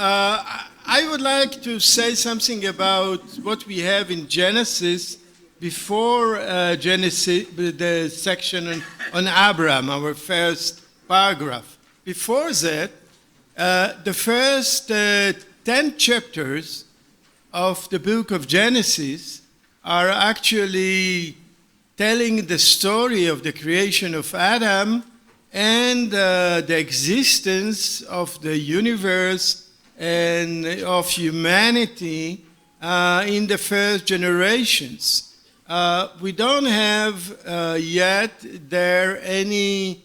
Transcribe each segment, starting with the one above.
I would like to say something about what we have in Genesis before Genesis, the section on Abram, our first paragraph. Before that, the first 10 chapters of the book of Genesis are actually telling the story of the creation of Adam and the existence of the universe and of humanity in the first generations. We don't have yet there any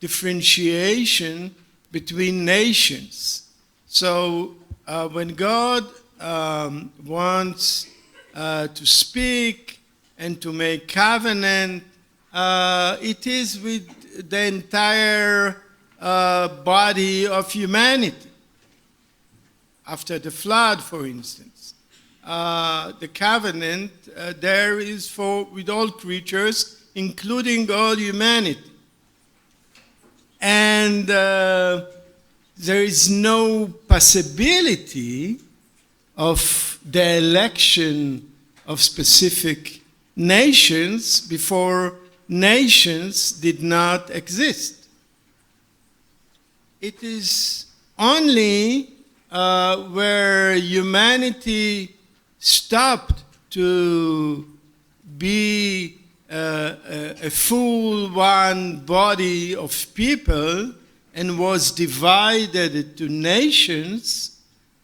differentiation between nations. So when God wants to speak and to make covenant, it is with the entire body of humanity. After the flood, for instance, the covenant there is with all creatures, including all humanity. And there is no possibility of the election of specific nations before nations did not exist. It is only where humanity stopped to be a full one body of people and was divided into nations,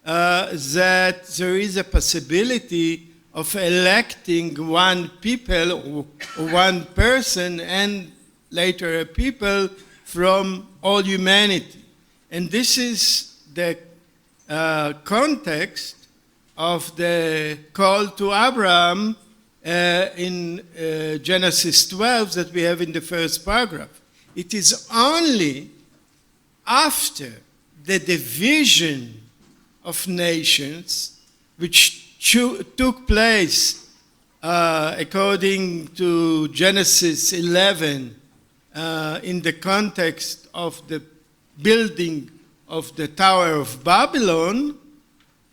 that there is a possibility of electing one people or one person and later a people from all humanity. And this is the context of the call to Abram in Genesis 12 that we have in the first paragraph. It is only after the division of nations, which took place according to Genesis 11 in the context of the building of the Tower of Babylon,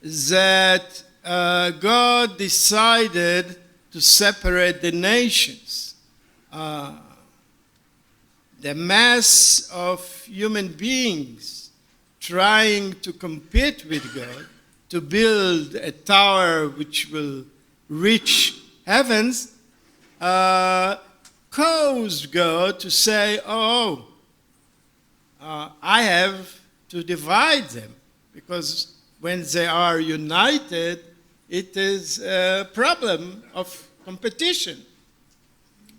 that God decided to separate the nations. The mass of human beings trying to compete with God to build a tower which will reach heavens caused God to say, I have to divide them, because when they are united, it is a problem of competition.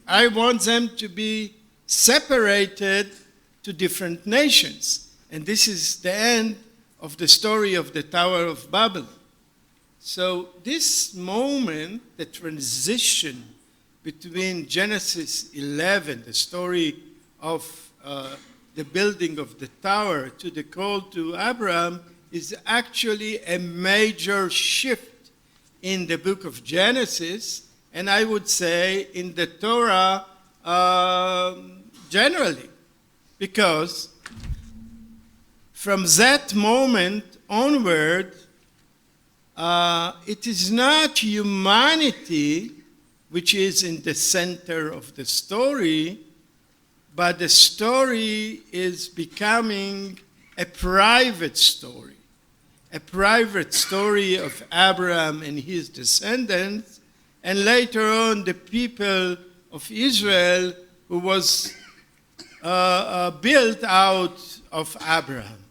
I want them to be separated to different nations. And this is the end of the story of the Tower of Babel. So this moment, the transition between Genesis 11, the story of the building of the tower, to the call to Abram, is actually a major shift in the book of Genesis, and I would say in the Torah generally, because from that moment onward, it is not humanity which is in the center of the story, but the story is becoming a private story of Abram and his descendants, and later on the people of Israel who was built out of Abraham.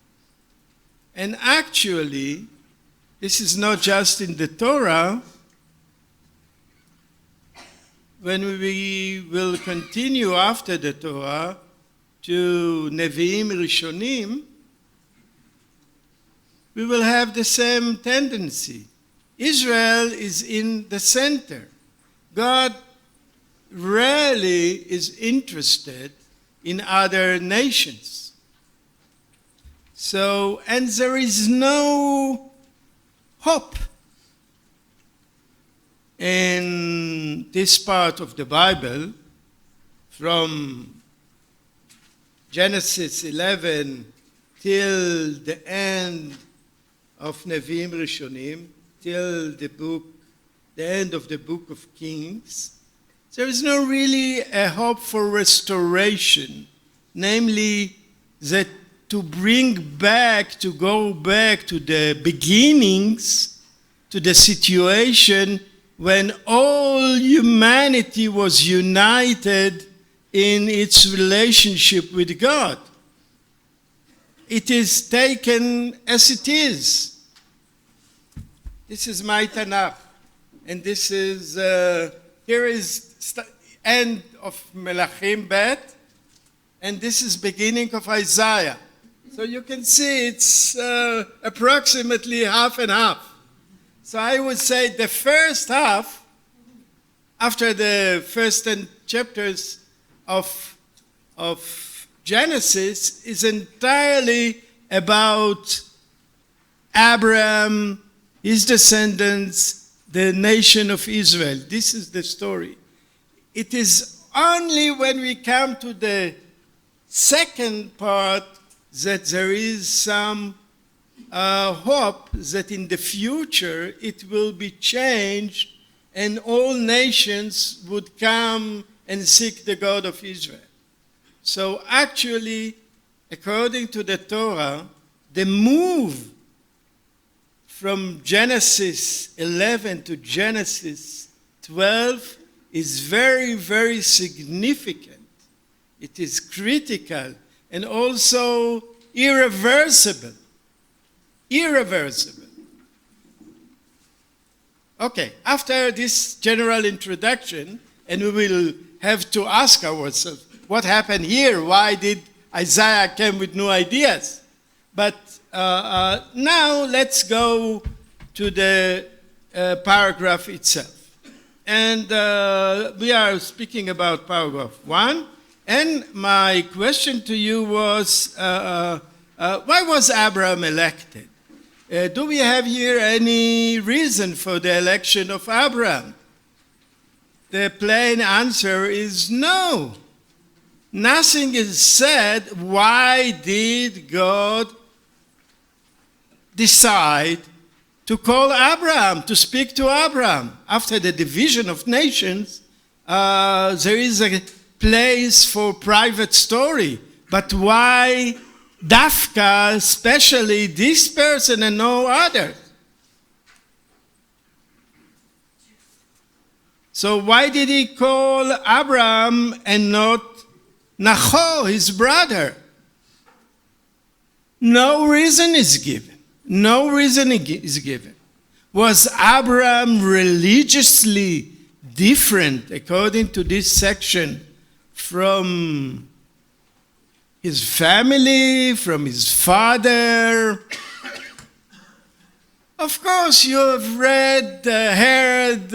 And actually, this is not just in the Torah. When we will continue after the Torah to Nevi'im Rishonim, we will have the same tendency. Israel is in the center. God rarely is interested in other nations. So, and there is no hope in this part of the Bible, from Genesis 11 till the end of Nevi'im Rishonim, till the end of the book of Kings, there is no really a hope for restoration, namely that to go back to the beginnings, to the situation when all humanity was united in its relationship with God. It is taken as it is. This is my Tanakh, and this is, here is end of Melachim Bet, and this is beginning of Isaiah. So you can see it's approximately half and half. So I would say the first half, after the first 10 chapters of Genesis, is entirely about Abram, his descendants, the nation of Israel. This is the story. It is only when we come to the second part that there is some hope that in the future it will be changed and all nations would come and seek the God of Israel. So actually, according to the Torah, the move from Genesis 11 to Genesis 12 is very, very significant. It is critical and also irreversible. Irreversible. Okay, after this general introduction, and we will have to ask ourselves, what happened here? Why did Isaiah come with new ideas? But now let's go to the paragraph itself. And we are speaking about paragraph 1. And my question to you was, why was Abram elected? Do we have here any reason for the election of Abram? The plain answer is no. Nothing is said. Why did God decide to call Abram, to speak to Abram? After the division of nations, there is a place for private story. But why Dafka, especially this person and no other? So why did he call Abram and not Knohl, his brother? No reason is given. No reason is given. Was Abram religiously different, according to this section, from his family, from his father? Of course, you have read, heard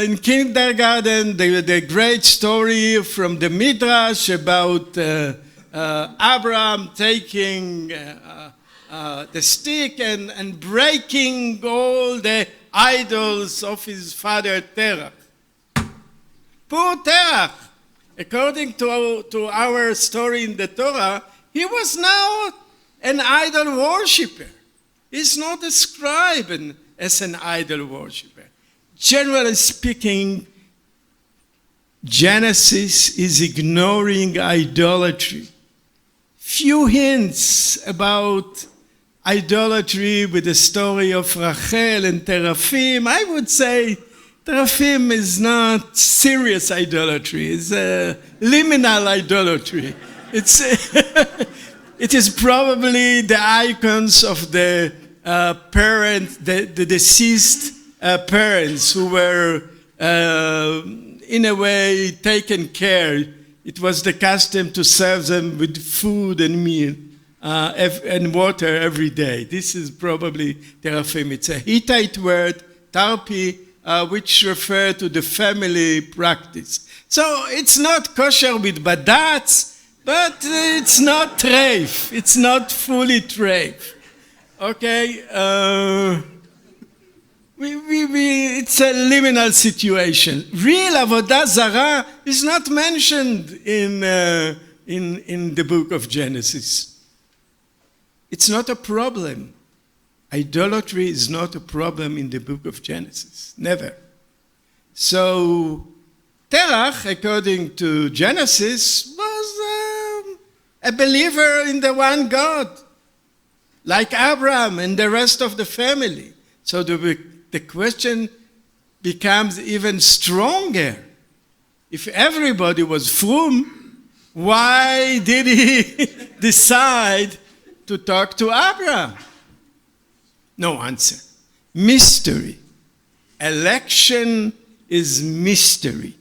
in kindergarten the great story from the Midrash about Abram taking the stick and breaking all the idols of his father Terach. Poor Terach. According to our story in the Torah, he was now an idol worshiper. He's not described as an idol worshiper. Generally speaking, Genesis is ignoring idolatry. Few hints about idolatry with the story of Rachel and Teraphim. I would say Teraphim is not serious idolatry. It's a liminal idolatry. It is probably the icons of the parents, the deceased parents who were in a way taken care. It was the custom to serve them with food and meal and water every day. This is probably Teraphim. It's a Hittite word, tarpi, which refer to the family practice. So it's not kosher with badats, but it's not treif. It's not fully treif. Okay? It's a liminal situation. Real avodah zarah is not mentioned in the book of Genesis. It's not a problem. Idolatry is not a problem in the book of Genesis. Never. So, Terach, according to Genesis, was a believer in the one God, like Abram and the rest of the family. So the question becomes even stronger. If everybody was frum, why did he decide to talk to Abram? No answer. Mystery. Election is mystery.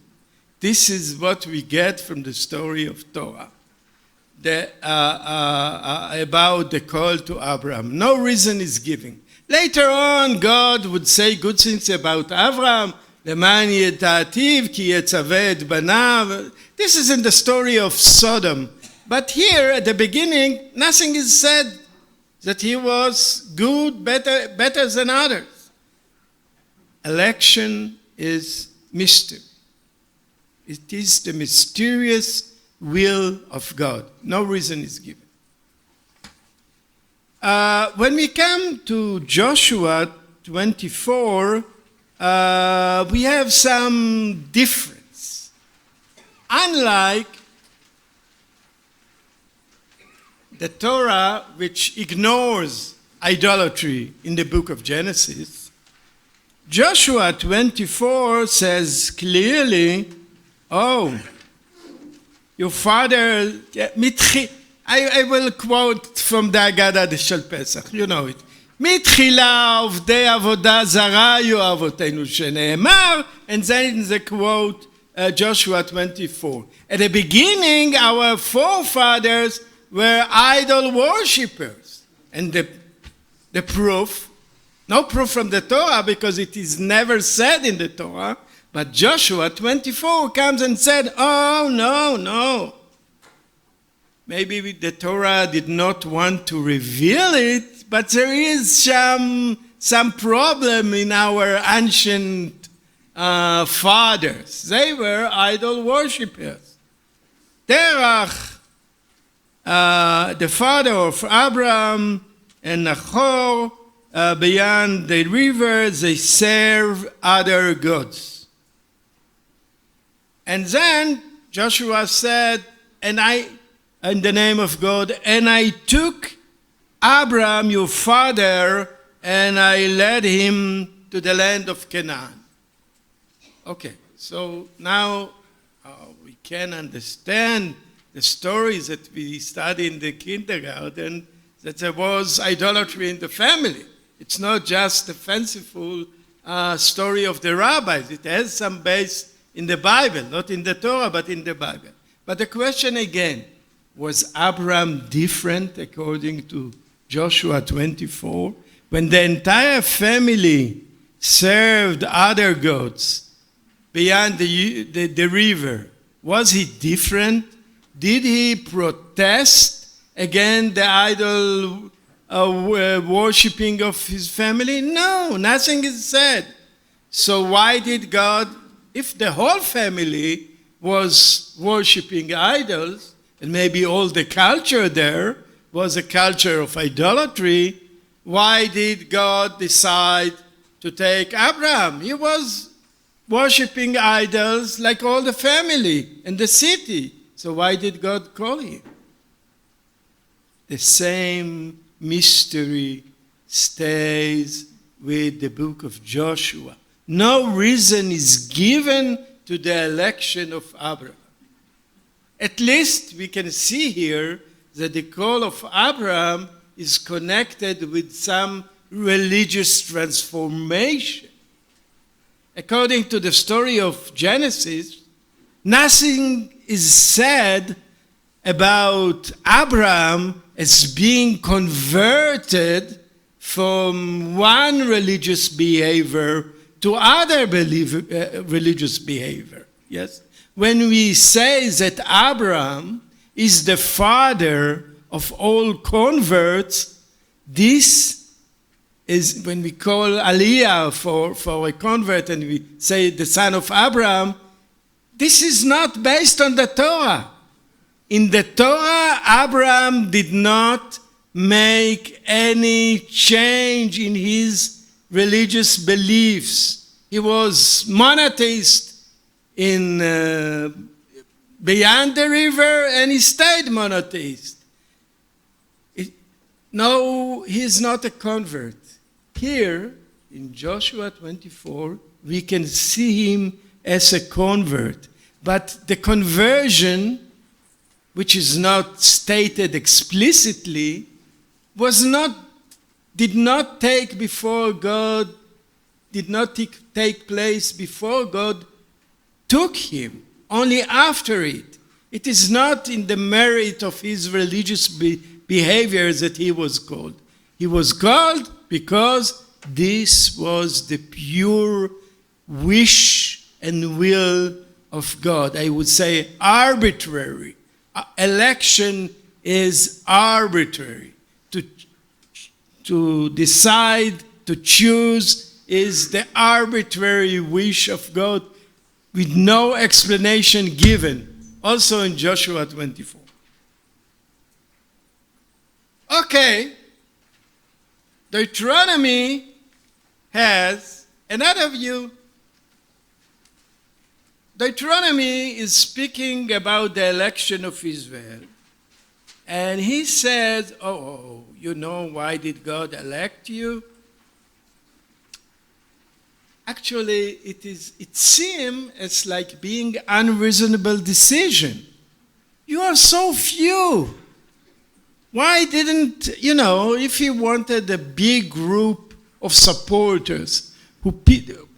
This is what we get from the story of Torah about the call to Abram. No reason is given. Later on, God would say good things about Abram. למען יתעתיב כי יצווה את בניו. This is in the story of Sodom. But here, at the beginning, nothing is said that he was good, better than others. Election is mystery. It is the mysterious will of God. No reason is given. When we come to Joshua 24, we have some difference. Unlike the Torah, which ignores idolatry in the book of Genesis, Joshua 24 says clearly, your father, I will quote from the Haggadah Shel Pesach, you know it. מתחילה עובדי עבודה זרה היו אבותינו שנאמר, and then the quote, Joshua 24. At the beginning, our forefathers were idol worshippers. And the proof, no proof from the Torah because it is never said in the Torah, but Joshua 24 comes and said, no. Maybe the Torah did not want to reveal it, but there is some problem in our ancient fathers. They were idol worshippers. Terach, the father of Abram and Knohl, beyond the river, they serve other gods. And then Joshua said, in the name of God, and I took Abram, your father, and I led him to the land of Canaan. Okay, so now we can understand the stories that we study in the kindergarten, that there was idolatry in the family. It's not just a fanciful story of the rabbis. It has some base in the Bible, not in the Torah, but in the Bible. But the question again, was Abram different according to Joshua 24? When the entire family served other gods beyond the river, was he different? Did he protest against the idol worshipping of his family? No, nothing is said. So why did God, if the whole family was worshiping idols, and maybe all the culture there was a culture of idolatry, why did God decide to take Abram? He was worshiping idols like all the family in the city. So why did God call him? The same mystery stays with the book of Joshua. No reason is given to the election of Abram. At least we can see here that the call of Abram is connected with some religious transformation. According to the story of Genesis, nothing is said about Abram as being converted from one religious behavior to other religious behavior. Yes? When we say that Abram is the father of all converts, this is when we call Aliyah for a convert and we say the son of Abram, this is not based on the Torah. In the Torah, Abram did not make any change in his religious beliefs. He was monotheist in beyond the river, and he stayed monotheist. No, he's not a convert. Here, in Joshua 24, we can see him as a convert. But the conversion, which is not stated explicitly, did not take place before God took him, only after it. It is not in the merit of his religious behavior that he was called. He was called because this was the pure wish and will of God. I would say arbitrary. Election is arbitrary. To decide, to choose is the arbitrary wish of God with no explanation given. Also in Joshua 24. Okay. Deuteronomy has another view. Deuteronomy is speaking about the election of Israel. And he says, you know why did God elect you? Actually, it seems as like being unreasonable decision. You are so few. Why didn't, if he wanted a big group of supporters,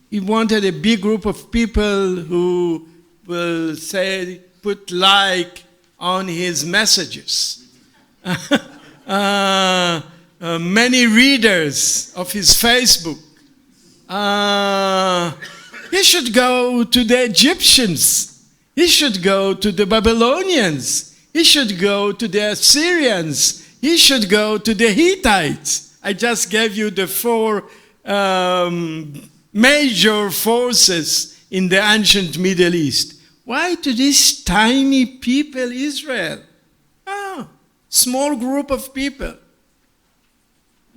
he wanted a big group of people who will say, put like on his messages. Many readers of his Facebook. He should go to the Egyptians. He should go to the Babylonians. He should go to the Assyrians. He should go to the Hittites. I just gave you the 4 major forces in the ancient Middle East. Why to this tiny people, Israel? Small group of people.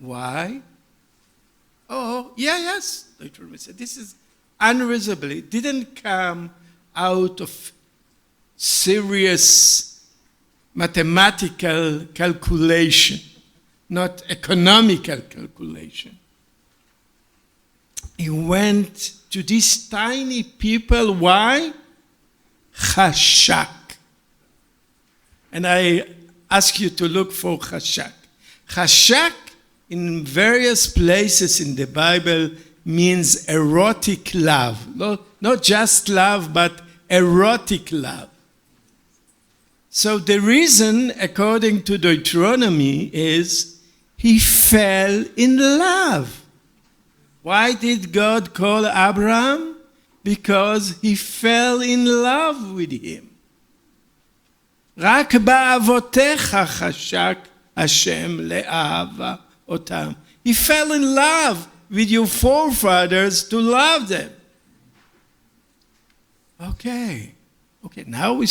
Why? Yes. This is unreasonable. It didn't come out of serious mathematical calculation, not economical calculation. He went to these tiny people. Why? Chashak. And I ask you to look for chashak. Chashak in various places in the Bible means erotic love. Not just love, but erotic love. So the reason, according to Deuteronomy, is he fell in love. Why did God call Abram? Because he fell in love with him. רק באבותיך חשק השם לאהבה אותם. He fell in love with your forefathers to love them. Okay, now we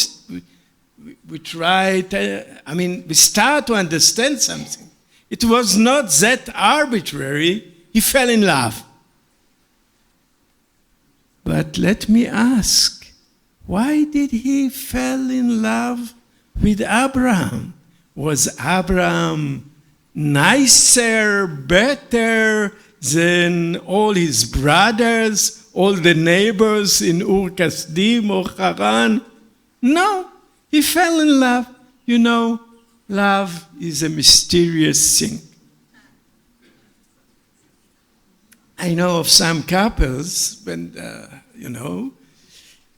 try to, we start to understand something. It was not that arbitrary. He fell in love. But let me ask, why did he fall in love with Abram? Was Abram nicer, better than all his brothers, all the neighbors in Ur Kasdim or Haran? No, he fell in love. Love is a mysterious thing. I know of some couples when,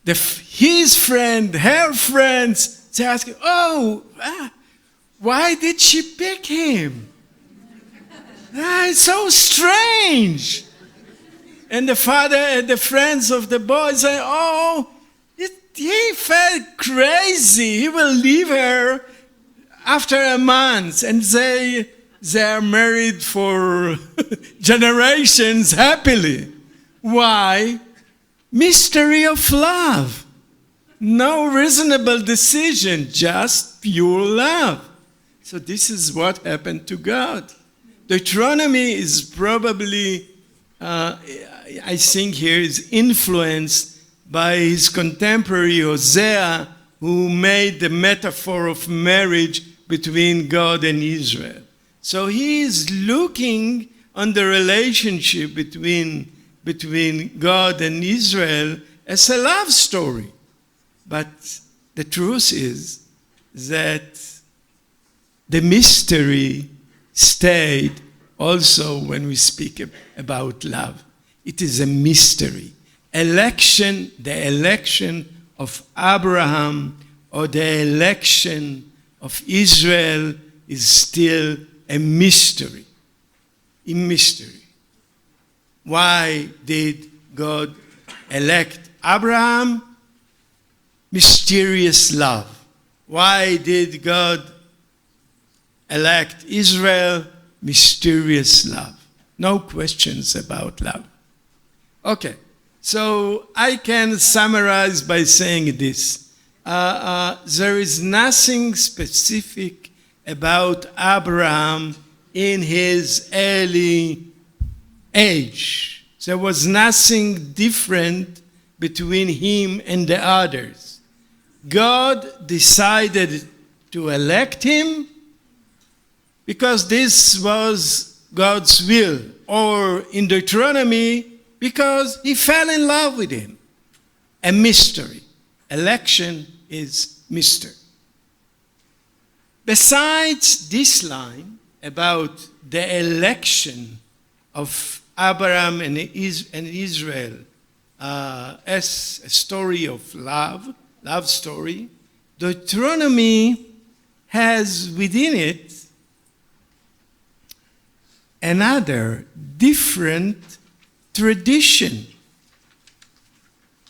his friend, her friends, they ask, why did she pick him? It's so strange. And the father and the friends of the boy say, he felt crazy. He will leave her after a month. And they are married for generations happily. Why? Mystery of love. No reasonable decision, just pure love. So this is what happened to God. Deuteronomy is probably, I think here, is influenced by his contemporary Hosea, who made the metaphor of marriage between God and Israel. So he is looking on the relationship between God and Israel as a love story. But the truth is that the mystery stayed also when we speak about love. It is a mystery. The election of Abraham or the election of Israel is still a mystery. A mystery. Why did God elect Abraham? Mysterious love. Why did God elect Israel? Mysterious love. No questions about love. Okay, so I can summarize by saying this. There is nothing specific about Abraham in his early age. There was nothing different between him and the others. God decided to elect him because this was God's will, or in Deuteronomy, because he fell in love with him. A mystery. Election is mystery. Besides this line about the election of Abram and Israel as a story of love story, Deuteronomy has within it another different tradition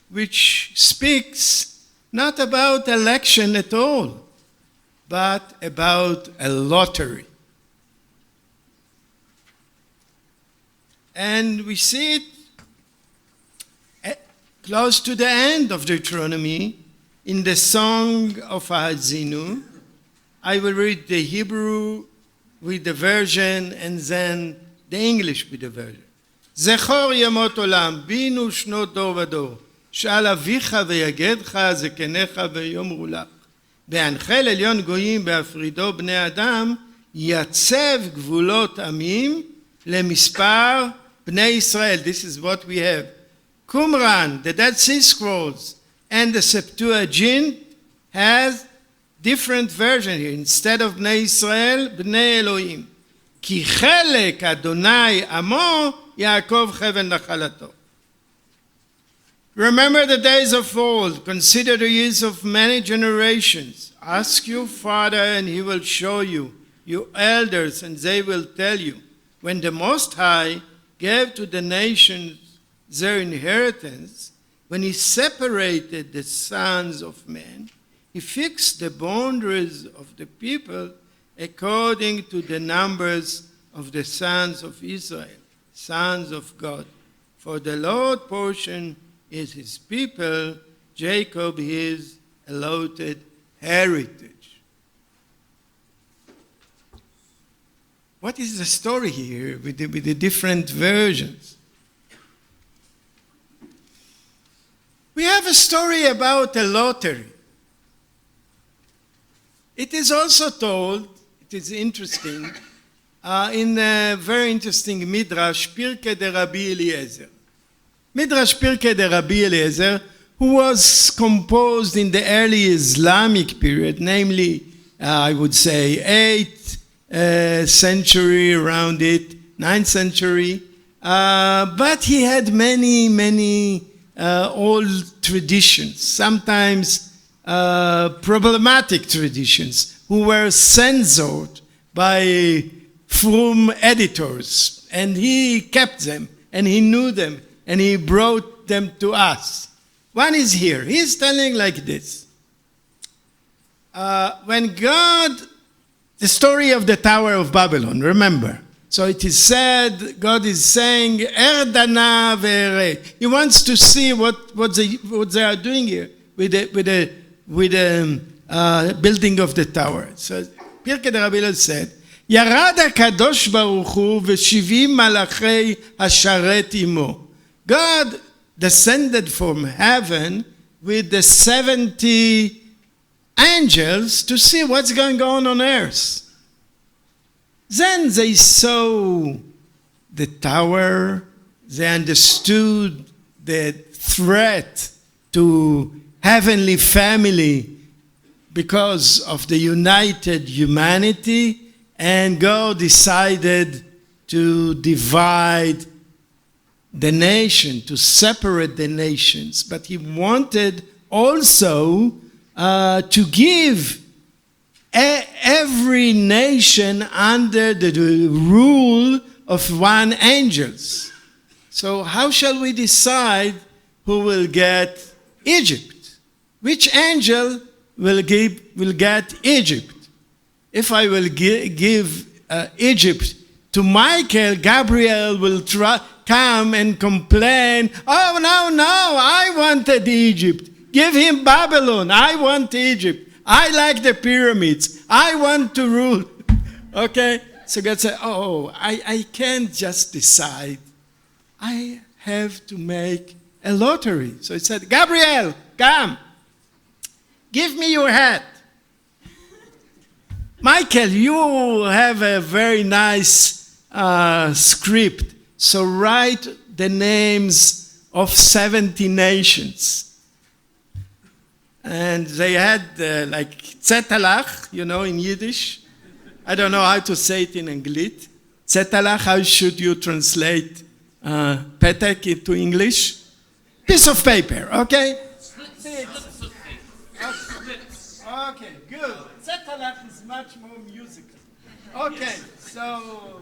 which speaks not about election at all, but about a lottery. And we see it close to the end of Deuteronomy in the Song of Ha'azinu. I will read the Hebrew with the version and then the English with the version. זכור ימות עולם, בינו שנות דור ודור, שאל אביך ויגדך זקניך ויאמרו לך, בהנחל עליון גויים בהפרידו בני אדם, יצב גבולות עמים למספר בני ישראל. This is what we have. Qumran, the Dead Sea Scrolls, and the Septuagint has different version here. Instead of בני ישראל, בני אלוהים. כי חלק אדוני עמו, יעקב חבל נחלתו. Remember the days of old. Consider the years of many generations. Ask your father, and he will show you. Your elders, and they will tell you. When the Most High gave to the nations their inheritance, when he separated the sons of men, he fixed the boundaries of the people according to the numbers of the sons of Israel, sons of God. For the Lord portion is his people, Jacob his allotted heritage. What is the story here with the different versions? We have a story about a lottery. It is also told, it is interesting, in a very interesting Midrash, Pirkei de Rabbi Eliezer. Midrash Pirkei de Rabbi Eliezer, who was composed in the early Islamic period, namely, I would say, 8th century, around it, 9th century. But he had many old traditions, sometimes problematic traditions, who were censored by frum editors. And he kept them, and he knew them, and he brought them to us. One is here. He's telling like this. When God, the story of the Tower of Babylon, remember. So it is said, God is saying, Erdana ve'ere. He wants to see what they are doing here with the building of the tower. So Pirkei de Rabbi Hillel said, ירד הקדוש ברוך הוא ו70 מלאכי השרת עמו. God descended from heaven with the 70 angels to see what's going on earth. Then they saw the tower, they understood the threat to heavenly family because of the united humanity, and God decided to divide the nation, to separate the nations. But he wanted also to give every nation under the rule of one angel. So how shall we decide who will get Egypt? Which angel will get Egypt? If I will give Egypt to Michael, Gabriel will come and complain, oh, no, I wanted Egypt. Give him Babylon. I want Egypt. I like the pyramids. I want to rule. Okay? So God said, oh, I can't just decide. I have to make a lottery. So he said, Gabriel, come. Give me your hat. Michael, you have a very nice script. So write the names of 70 nations. And they had like Tzetalach, in Yiddish. I don't know how to say it in English. Tzetalach, how should you translate Petek into English? Piece of paper, okay? Okay, good. Tzetalach is much more musical. Okay, so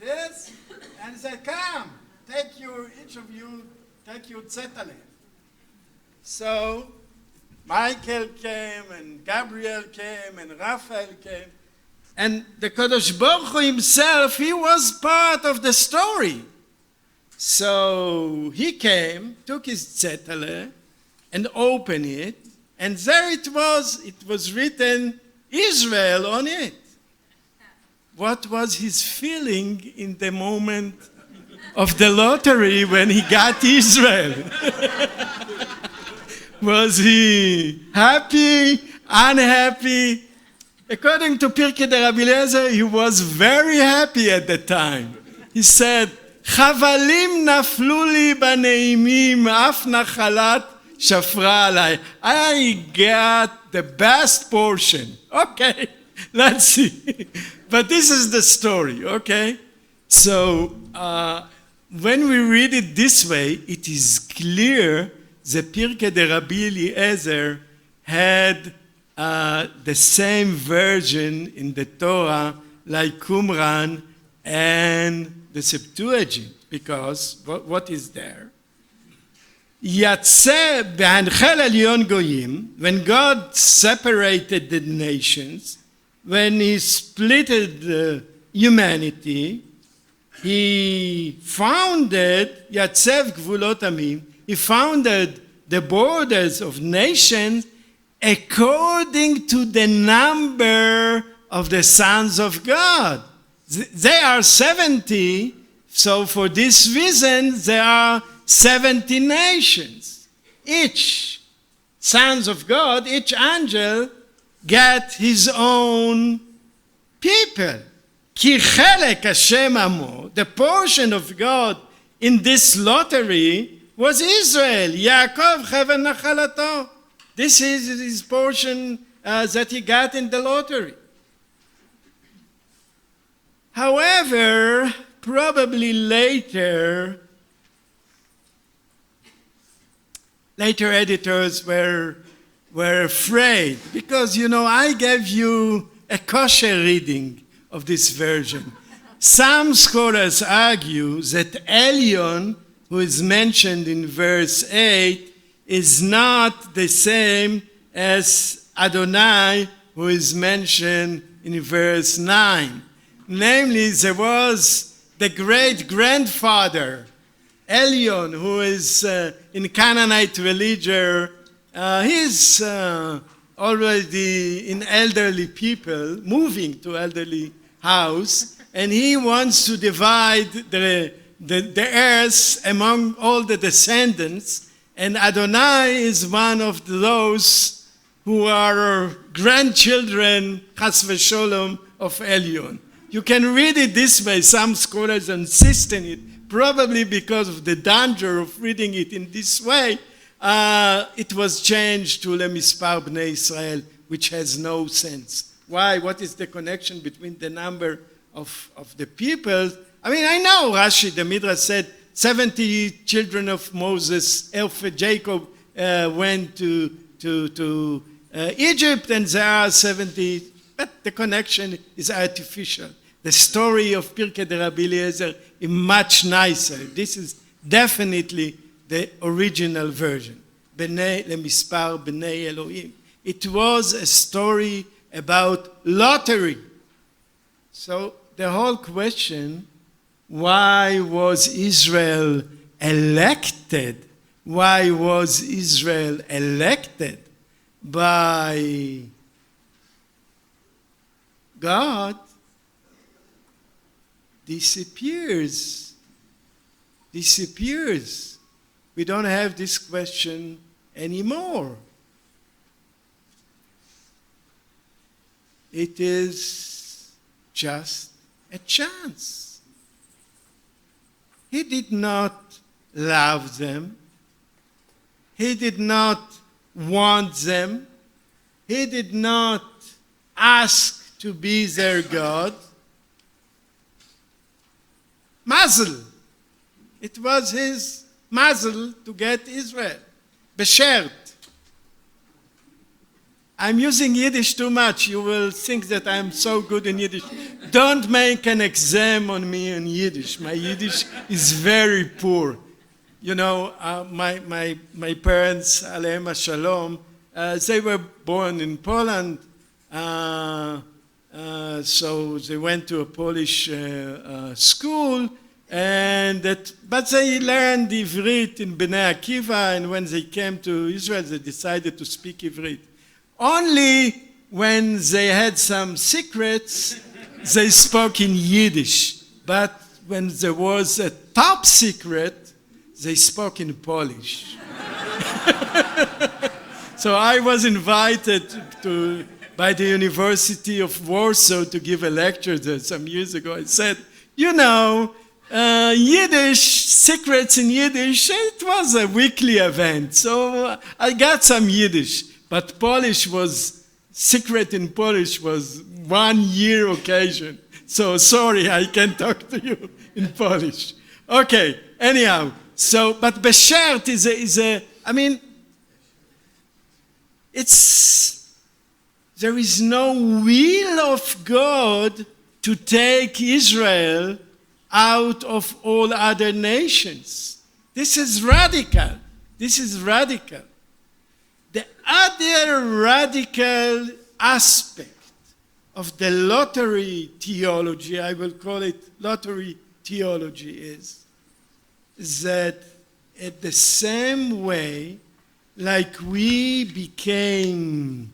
this, and say, come, each of you, take your Tzetalach. So Michael came, and Gabriel came, and Raphael came. And the Kadosh Baruch Hu himself, he was part of the story. So he came, took his Tzetale, and opened it, and there it was written Israel on it. What was his feeling in the moment of the lottery when he got Israel? Was he happy, unhappy? According to Pirkei de Rabbi Eliezer, he was very happy at the time. He said, "Chavalim naflu li baneimim, af nachalat shafra alai." I got the best portion. Okay, let's see. But this is the story, okay? So when we read it this way, it is clear the Pirkei de Rabbi Eliezer had the same version in the Torah like Qumran and the Septuagint, because what is there? Yatzeh b'hanchel elyon goyim, when God separated the nations, when he splitted humanity, he founded Yatzev Gvulot Amim, he founded the borders of nations according to the number of the sons of God. They are 70, so for this reason, there are 70 nations. Each sons of God, each angel, get his own people. Ki chelek Hashem amo, the portion of God in this lottery was Israel. Yaakov cheven nachalato. This is his portion that he got in the lottery. However, probably later editors were afraid because, I gave you a kosher reading of this version. Some scholars argue that Elyon, who is mentioned in verse 8, is not the same as Adonai, who is mentioned in verse 9. Namely, there was the great-grandfather, Elyon, who is in Canaanite religion, his already in elderly people, moving to elderly house, and he wants to divide the earth among all the descendants, and Adonai is one of those who are grandchildren, chas v'sholom, of Elyon. You can read it this way. Some scholars insist on it, probably because of the danger of reading it in this way. It was changed to Lemispar Bnei Israel, which has no sense. Why? What is the connection between the number of the people? I mean, I know Rashi, the Midrash said 70 children of Moses, Jacob went to Egypt, and there are 70, but the connection is artificial. The story of Pirkei de Rabbi Eliezer is much nicer. This is definitely the original version. Bnei Lemispar Bnei Elohim. It was a story about lottery. So the whole question, why was Israel elected? Why was Israel elected by God? Disappears. We don't have this question anymore. It is just a chance. He did not love them. He did not want them. He did not ask to be their God. Mazel. It was his mazel to get Israel. Beshert. I'm using Yiddish too much. You will think that I'm so good in Yiddish. Don't make an exam on me in Yiddish. My Yiddish is very poor. You know, my parents, Alehem Shalom, they were born in Poland. So they went to a Polish school, but they learned Ivrit in Bnei Akiva, and when they came to Israel, they decided to speak Ivrit. Only when they had some secrets, they spoke in Yiddish. But when there was a top secret, they spoke in Polish. So I was invited by the University of Warsaw to give a lecture there some years ago. I said, you know, Yiddish, secrets in Yiddish, it was a weekly event. So I got some Yiddish. But secret in Polish was 1 year occasion. So sorry, I can't talk to you in Polish. Okay, anyhow. So, but Beshert there is no will of God to take Israel out of all other nations. This is radical. The other radical aspect of the lottery theology, I will call it lottery theology, is that at the same way, like we became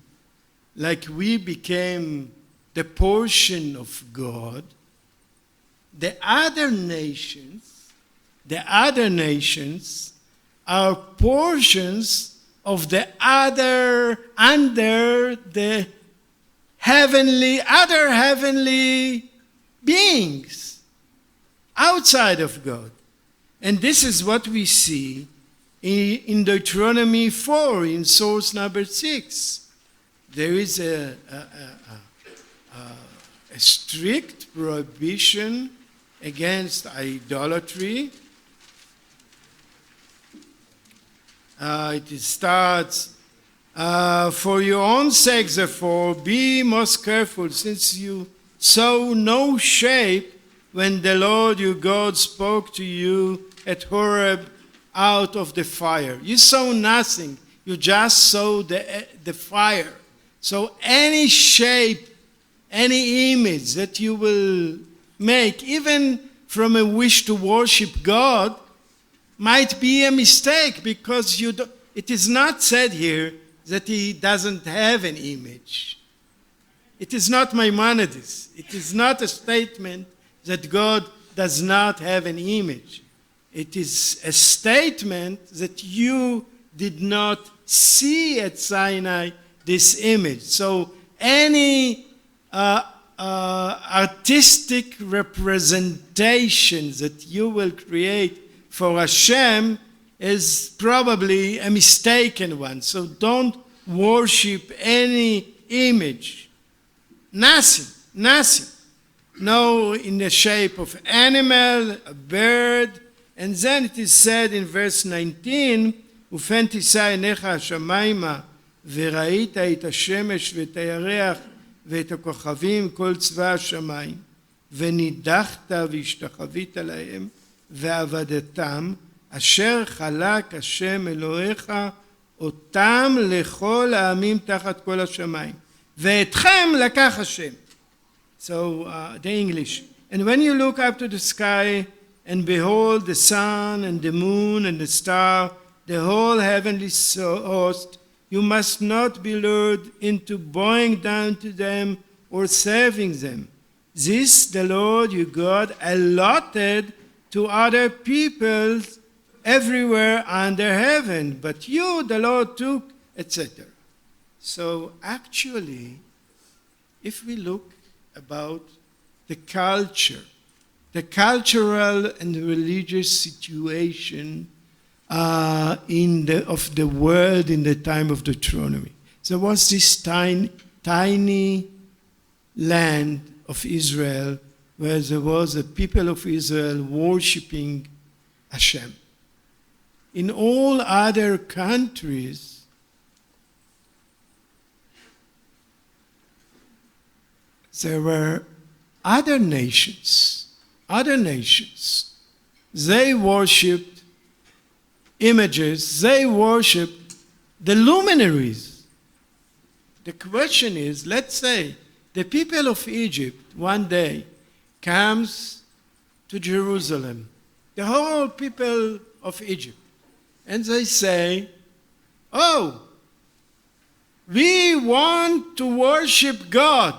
the portion of God, the other nations are portions of the other under the other heavenly beings outside of God. And this is what we see in Deuteronomy 4, in source number 6. There is a strict prohibition against idolatry. It starts, for your own sake, therefore, be most careful, since you saw no shape when the Lord your God spoke to you at Horeb out of the fire. You saw nothing. You just saw the fire. So any shape, any image that you will make, even from a wish to worship God, might be a mistake, because it is not said here that he doesn't have an image. It is not Maimonides. It is not a statement that God does not have an image. It is a statement that you did not see at Sinai this image. So any artistic representation that you will create for Hashem is probably a mistaken one. So don't worship any image. Nothing. No, in the shape of animal, a bird. And then it is said in verse 19, "ופן תישא עיניך השמיימה, וראית את השמש ואת הירח ואת הכוכבים, כל צבא השמיים, ונידחת והשתחווית להם, ועבדתם, אשר חלק השם אלוהיך אותם לכל העמים תחת כל השמיים, ואתכם לקח השם." So the English. "And when you look up to the sky and behold the sun and the moon and the star, the whole heavenly host, you must not be lured into bowing down to them or serving them. This the Lord your God allotted to other peoples everywhere under heaven, but you the Lord took," etc. So actually, if we look about the culture, the cultural and religious situation of the world in the time of Deuteronomy. There was this tiny land of Israel where there was a people of Israel worshiping Hashem. In all other countries, there were other nations. They worshipped images. They worshipped the luminaries. The question is, let's say the people of Egypt one day comes to Jerusalem, the whole people of Egypt, and they say, "Oh, we want to worship God."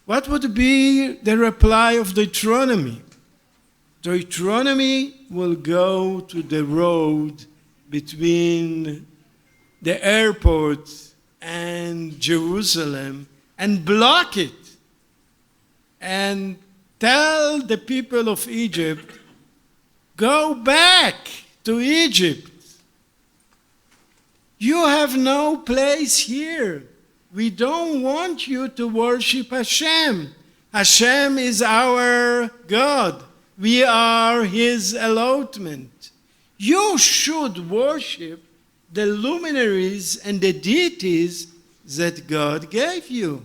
What would be the reply of Deuteronomy? Deuteronomy will go to the road between the airport and Jerusalem and block it and tell the people of Egypt, "Go back to Egypt. You have no place here. We don't want you to worship Hashem. Hashem is our God. We are his allotment. You should worship the luminaries and the deities that God gave you."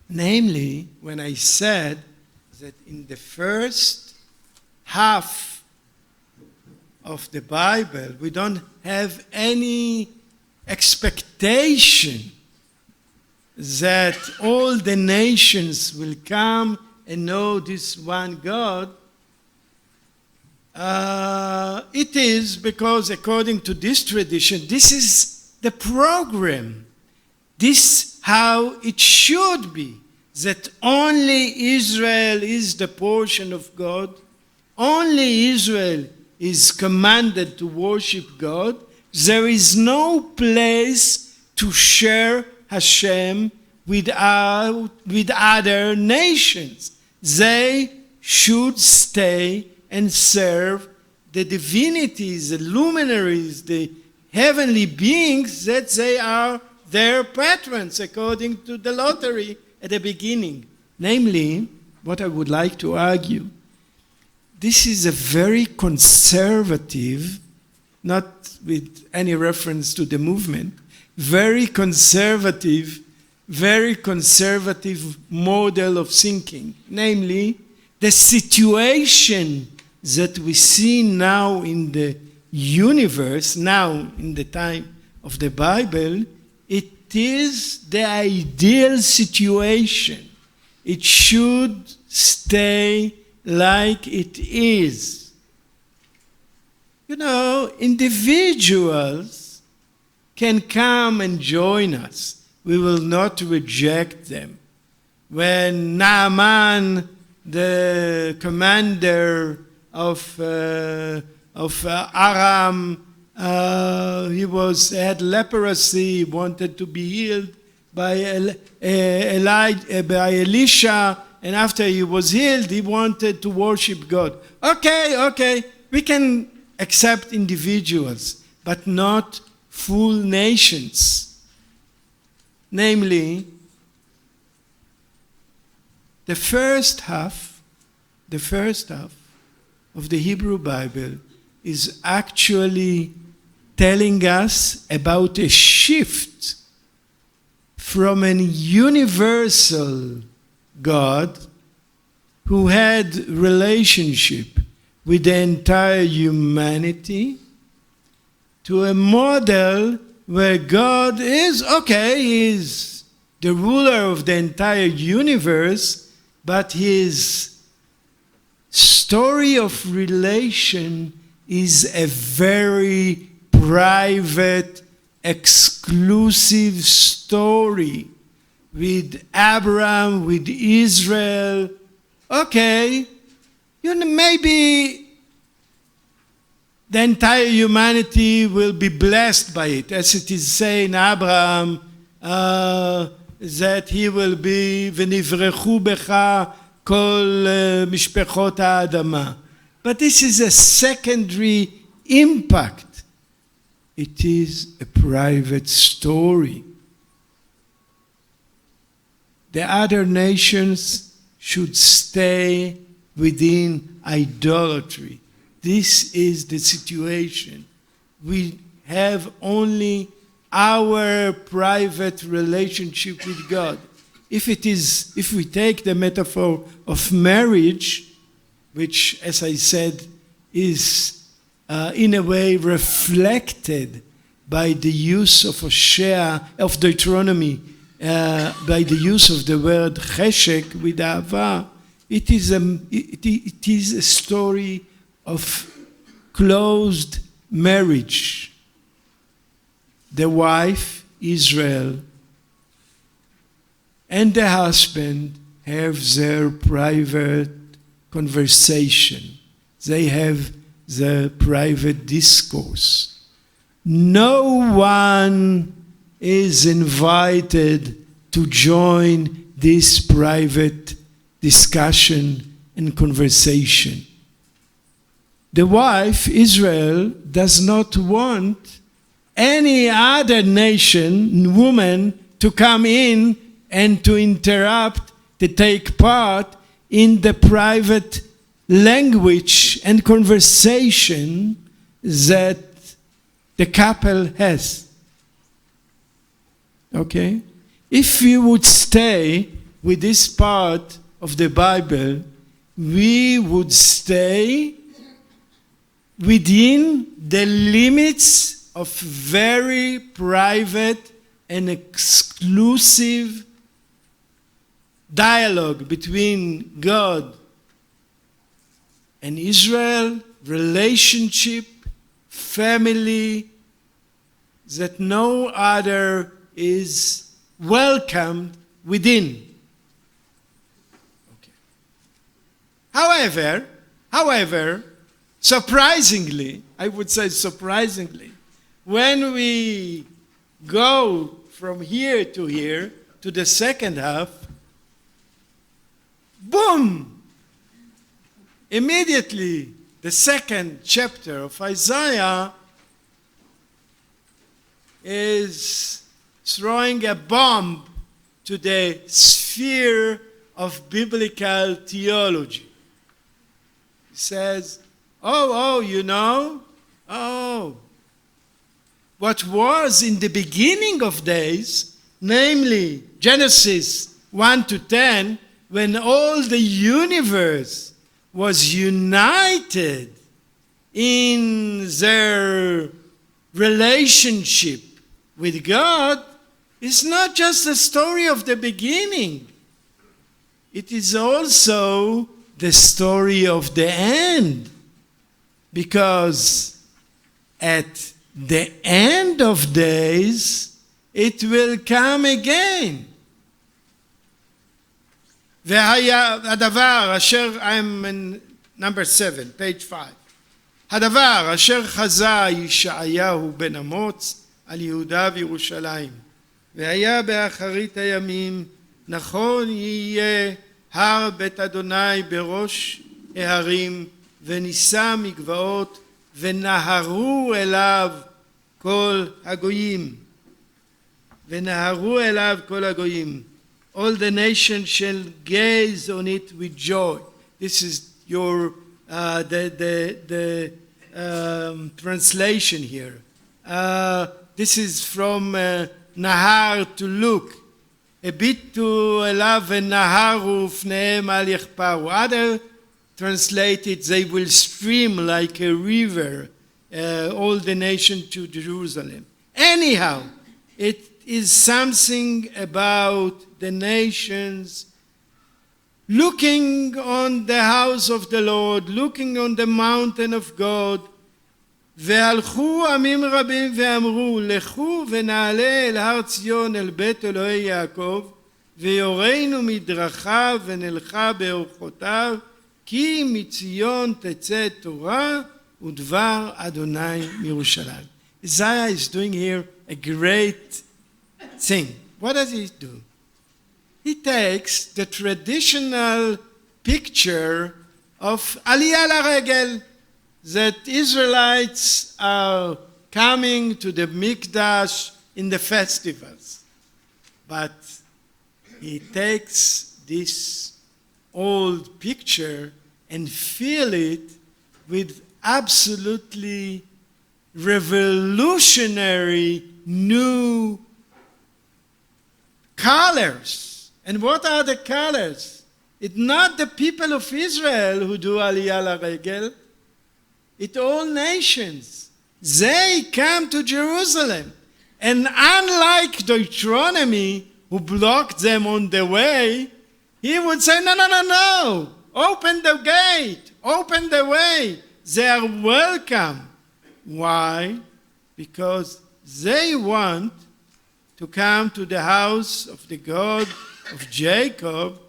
Namely, when I said that in the first half of the Bible, we don't have any expectation that all the nations will come and know this one God. It is because, according to this tradition, this is the program. This how it should be, that only Israel is the portion of God. Only Israel is commanded to worship God. There is no place to share Hashem with other nations. They should stay and serve the divinities, the luminaries, the heavenly beings that they are their patrons, according to the lottery at the beginning. Namely, what I would like to argue, this is a very conservative, not with any reference to the movement, very conservative model of thinking. Namely, the situation that we see now in the universe, now in the time of the Bible, it is the ideal situation. It should stay like it is. individuals can come and join us. We will not reject them. When Naaman, the commander of Aram, he had leprosy, wanted to be healed by Elisha, and after he was healed, he wanted to worship God. Okay, we can accept individuals, but not full nations. Namely, the first half of the Hebrew Bible is actually telling us about a shift from an universal God who had relationship with the entire humanity to a model where God is the ruler of the entire universe, but his story of relation is a very private, exclusive story with Abram, with Israel. Maybe the entire humanity will be blessed by it, as it is saying in Abram, that he will be ונברכו בך כל משפחות האדמה. But this is a secondary impact. It is a private story. The other nations should stay within idolatry. This is the situation. We have only our private relationship with God. If we take the metaphor of marriage, which, as I said, is in a way reflected by the use of Deuteronomy, by the use of the word cheshek with ahava, it is a story of closed marriage. The wife, Israel, and the husband have their private conversation. They have their private discourse. No one is invited to join this private discussion and conversation. The wife, Israel, does not want any other woman, to come in and to interrupt, to take part in the private language and conversation that the couple has. Okay? If we would stay with this part of the Bible, we would stay within the limits of very private and exclusive dialogue between God and Israel, relationship, family, that no other is welcomed within. Okay. However, surprisingly, I would say surprisingly, when we go from here to the second half, boom! Immediately, the second chapter of Isaiah is throwing a bomb to the sphere of biblical theology. He says, what was in the beginning of days, namely Genesis 1 to 10, when all the universe was united in their relationship with God, is not just the story of the beginning. It is also the story of the end. Because at the end of days, it will come again. והדבר אשר, I'm in number 7, page 5. הדבר אשר חזה ישעיהו בן אמוץ על יהודה וירושלים, והיה באחרית הימים, נכון יהיה הר בית אדוני בראש ההרים, ונישא מגבעות, ונהרו אליו כל הגויים. ונהרו אליו כל הגויים. All the nations shall gaze on it with joy. This is your translation here. This is from Nahar, to look. הביטו אליו ונהרו פניהם אל יחפרו. Other translated, they will stream like a river, all the nation to Jerusalem. Anyhow, it is something about the nations looking on the house of the Lord, looking on the mountain of God. והלכו עמים רבים ואמרו, לכו ונעלה אל הר ציון אל בית אלוהי יעקב, ויורנו מדרכיו ונלכה באורחותיו, כי מציון תצא תורה ודבר אדוני מירושלים. Isaiah is doing here a great thing. What does he do? He takes the traditional picture of Aliyah Laregel, that Israelites are coming to the Mikdash in the festivals. But he takes this old picture and fill it with absolutely revolutionary new colors. And what are the colors? It's not the people of Israel who do Aliyah Laregel. It's all nations. They come to Jerusalem. And unlike Deuteronomy, who blocked them on the way, he would say, no. Open the gate. Open the way. They are welcome. Why? Because they want to come to the house of the God of Jacob,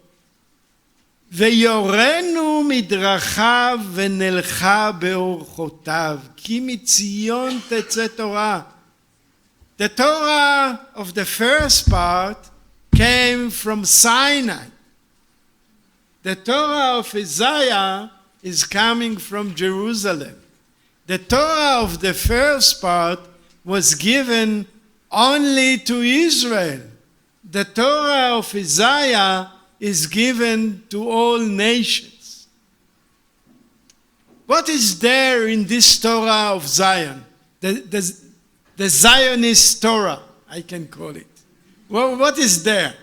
ויורנו מדרכיו ונלכה באורחותיו, כי מציון תצא תורה. The Torah of the first part came from Sinai. The Torah of Isaiah is coming from Jerusalem. The Torah of the first part was given only to Israel. The Torah of Isaiah is given to all nations. What is there in this Torah of Zion? The Zionist Torah, I can call it. Well, what is there?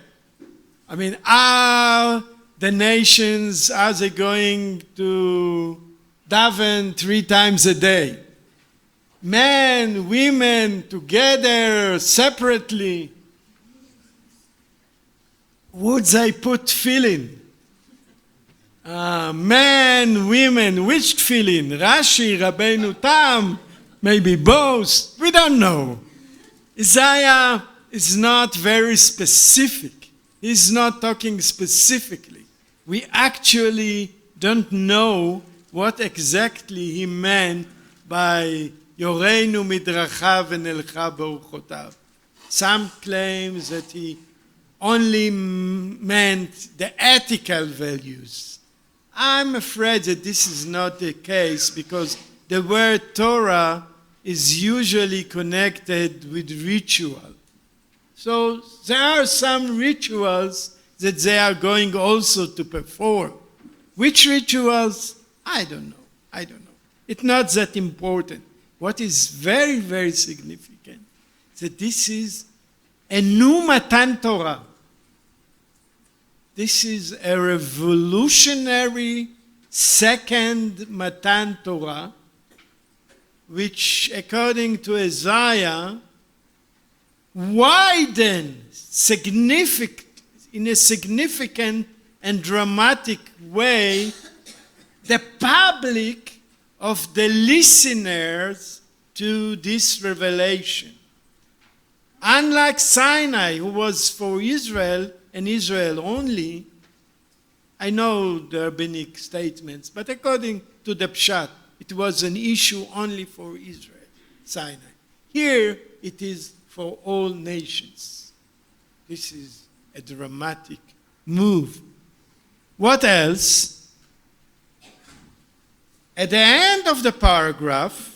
I mean, are the nations, are they going to daven 3 times a day? Men, women, together, separately. Would they put tefillin? Men, women, which tefillin? Rashi, Rabbeinu Tam, maybe both. We don't know. Isaiah is not very specific. He's not talking specifically. We actually don't know what exactly he meant by Yoreinu midrachav v'nelcha b'orchotav. Some claim that he only meant the ethical values. I'm afraid that this is not the case, because the word Torah is usually connected with ritual. So there are some rituals that they are going also to perform. Which rituals? I don't know. It's not that important. What is very, very significant is that this is a new Matan Torah. This is a revolutionary second Matan Torah, which, according to Isaiah, widens in a significant and dramatic way the public of the listeners to this revelation. Unlike Sinai, who was for Israel and Israel only, I know the rabbinic statements, but according to the Pshat, it was an issue only for Israel, Sinai. Here, it is for all nations. This is a dramatic move. What else? At the end of the paragraph,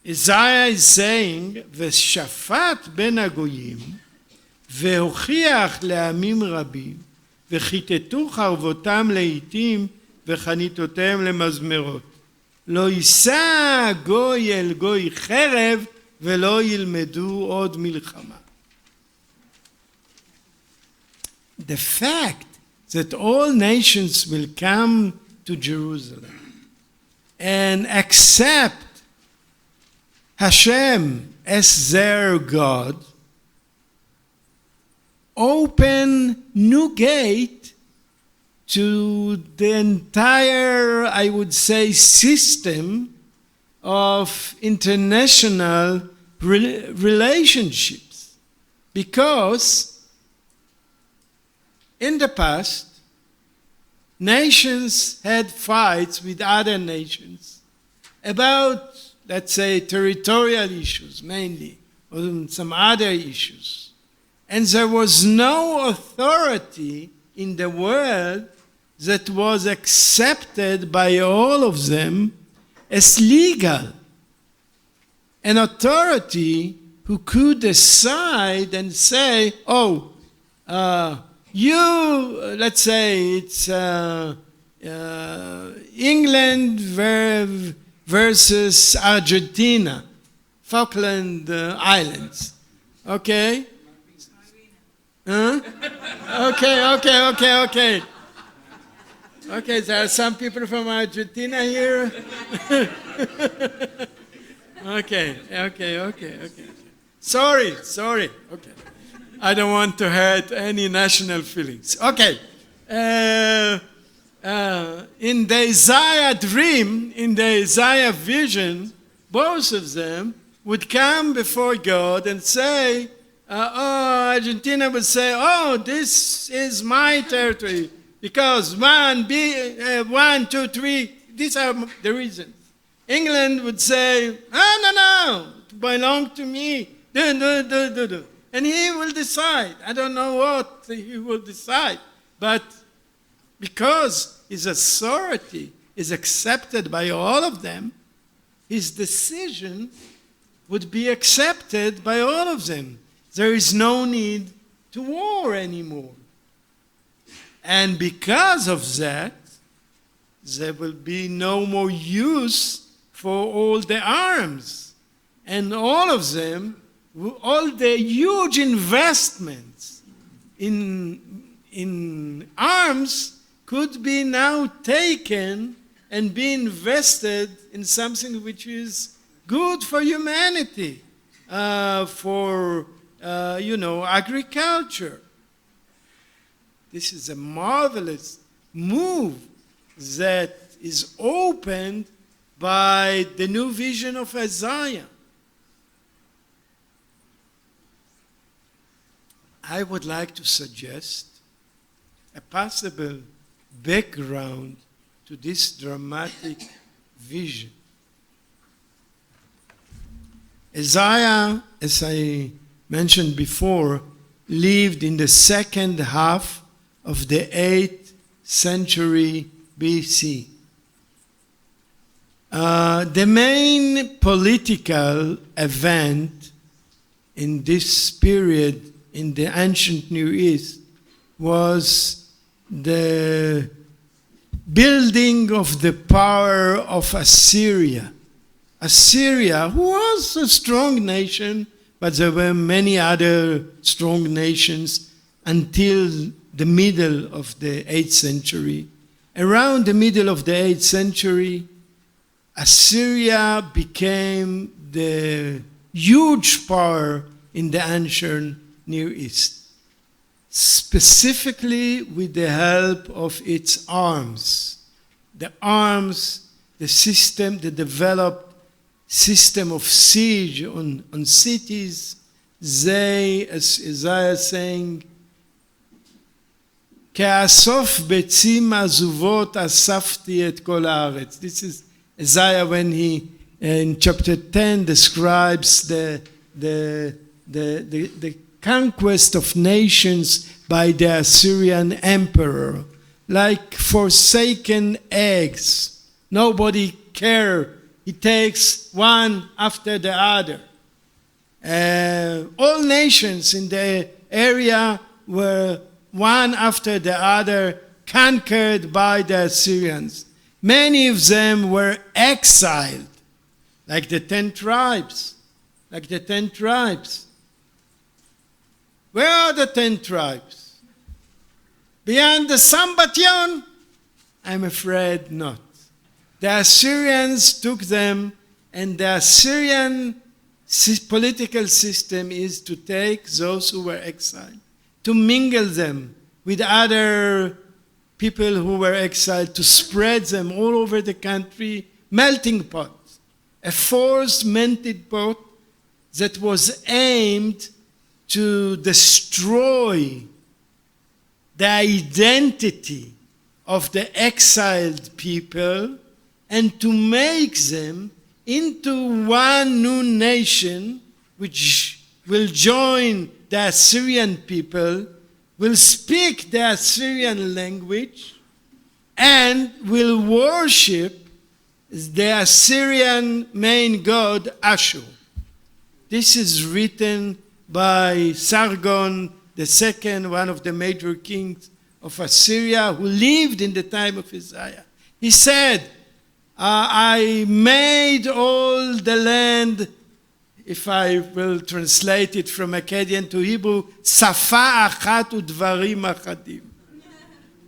Isaiah is saying, ושפט בין הגויים, והוכיח לעמים רבים, וכיתתו חרבותם לעתים, וחניתותיהם למזמרות. לא יישא גוי אל גוי חרב, ולא ילמדו עוד מלחמה. The fact that all nations will come to Jerusalem and accept Hashem as their God, open new gate to the entire, I would say, system of international relationships. Because in the past, nations had fights with other nations about, let's say, territorial issues mainly, or some other issues. And there was no authority in the world that was accepted by all of them as legal. An authority who could decide and say, oh, let's say it's England versus Argentina, Falkland Islands. Okay? Huh? Okay. Okay, there are some people from Argentina here. Okay. Sorry. Okay. I don't want to hurt any national feelings. Okay. In the Isaiah dream, in the Isaiah vision, both of them would come before God and say, Argentina would say, this is my territory, because 1, 2, 3, these are the reasons. England would say, no, it belongs to me. Do. And he will decide. I don't know what he will decide, but because his authority is accepted by all of them, his decision would be accepted by all of them. There is no need to war anymore. And because of that, there will be no more use for all the arms. And all of them, all the huge investments in arms could be now taken and be invested in something which is good for humanity, for agriculture. This is a marvelous move that is opened by the new vision of Isaiah. I would like to suggest a possible background to this dramatic vision. Isaiah, as I mentioned before, lived in the second half of the 8th century BC. The main political event in this period in the ancient Near East was the building of the power of Assyria. Assyria, who was a strong nation, but there were many other strong nations until the middle of the 8th century. Around the middle of the 8th century, Assyria became the huge power in the ancient Near East, specifically with the help of its arms. The arms, the system that developed system of siege on cities. They, as Isaiah is saying, כאסוף ביצים עזובות אספתי את כל הארץ. This is Isaiah when he, in chapter 10, describes the conquest of nations by the Assyrian emperor, like forsaken eggs. Nobody cares. He takes one after the other. All nations in the area were one after the other conquered by the Assyrians. Many of them were exiled, like the 10 tribes. Like the 10 tribes. Where are the 10 tribes? Beyond the Sambatyon? I'm afraid not. The Assyrians took them, and the Assyrian political system is to take those who were exiled, to mingle them with other people who were exiled, to spread them all over the country, melting pot, a forced melting pot that was aimed to destroy the identity of the exiled people and to make them into one new nation which will join the Assyrian people, will speak the Assyrian language, and will worship the Assyrian main god Ashur. This is written by Sargon II, one of the major kings of Assyria, who lived in the time of Isaiah. He said, I made all the land, if I will translate it from Akkadian to Hebrew, Safa achat udvarim achadim.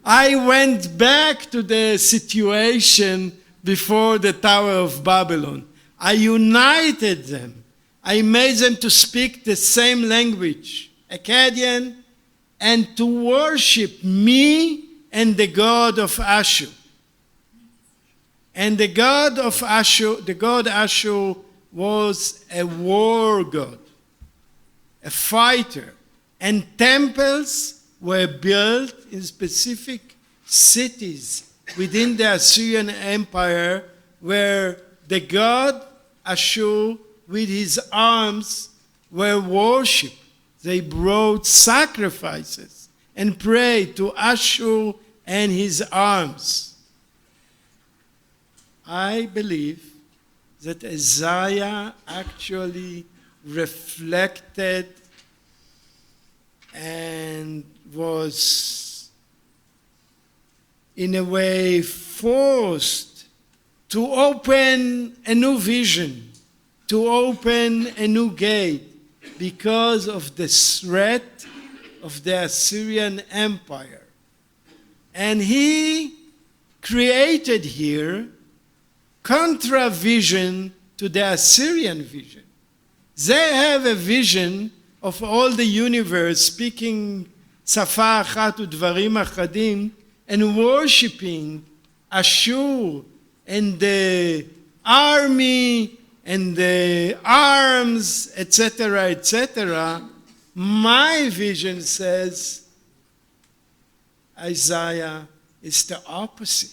I went back to the situation before the Tower of Babylon. I united them. I made them to speak the same language, Akkadian, and to worship me and the god of Ashur. And the god of Ashur, the god Ashur, was a war god, a fighter. And temples were built in specific cities within the Assyrian Empire where the god Ashur with his arms were worshipped. They brought sacrifices and prayed to Ashur and his arms. I believe that Isaiah actually reflected and was in a way forced to open a new vision, to open a new gate because of the threat of the Assyrian Empire. And he created here contra-vision to the Assyrian vision. They have a vision of all the universe speaking Safa achat udvarim achadim and worshipping Ashur and the army and the arms, etc., etc. My vision says, Isaiah, is the opposite.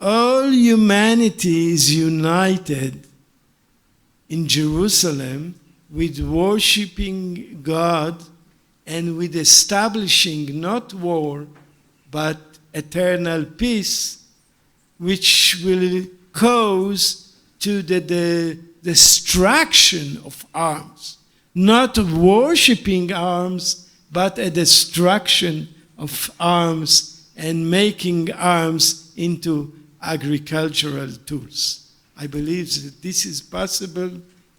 All humanity is united in Jerusalem with worshiping God and with establishing not war, but eternal peace, which will cause to the destruction of arms. Not worshiping arms, but a destruction of arms and making arms into agricultural tools. I believe that this is possible,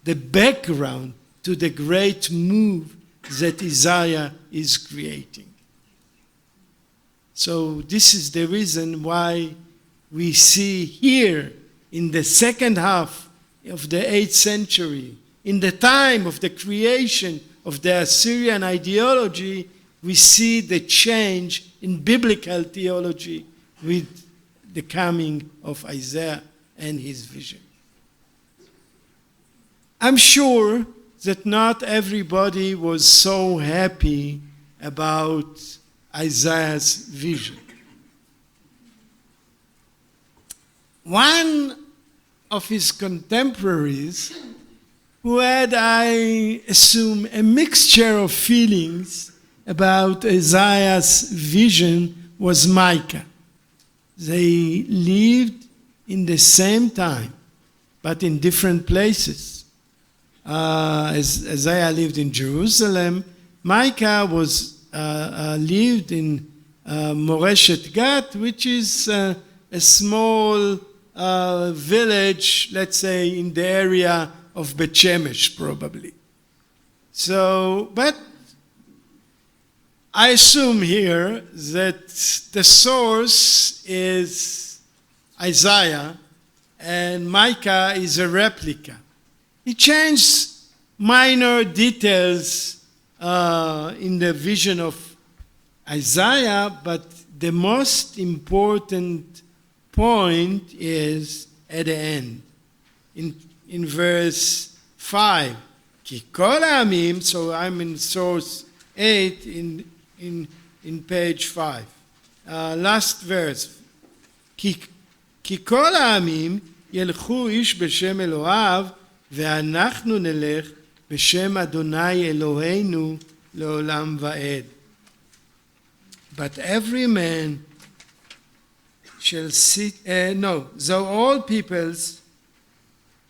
the background to the great move that Isaiah is creating. So this is the reason why we see here in the second half of the 8th century, in the time of the creation of the Assyrian ideology, we see the change in biblical theology with the coming of Isaiah and his vision. I'm sure that not everybody was so happy about Isaiah's vision. One of his contemporaries, who had, I assume, a mixture of feelings about Isaiah's vision, was Micah. They lived in the same time, but in different places. As Isaiah lived in Jerusalem, Micah lived in Moreshet Gat, which is a small village, let's say, in the area of Bet Shemesh, probably. So, but I assume here that the source is Isaiah and Micah is a replica. He changed minor details in the vision of Isaiah, but the most important point is at the end. In verse 5, Ki kol ha'amim, so I'm in source 8 in page 5. Last verse. Ki kol ha'amim ילכו איש בשם אלוהיו ואנחנו נלך בשם אדוני אלוהינו לעולם ועד. But every man shall sit, though all peoples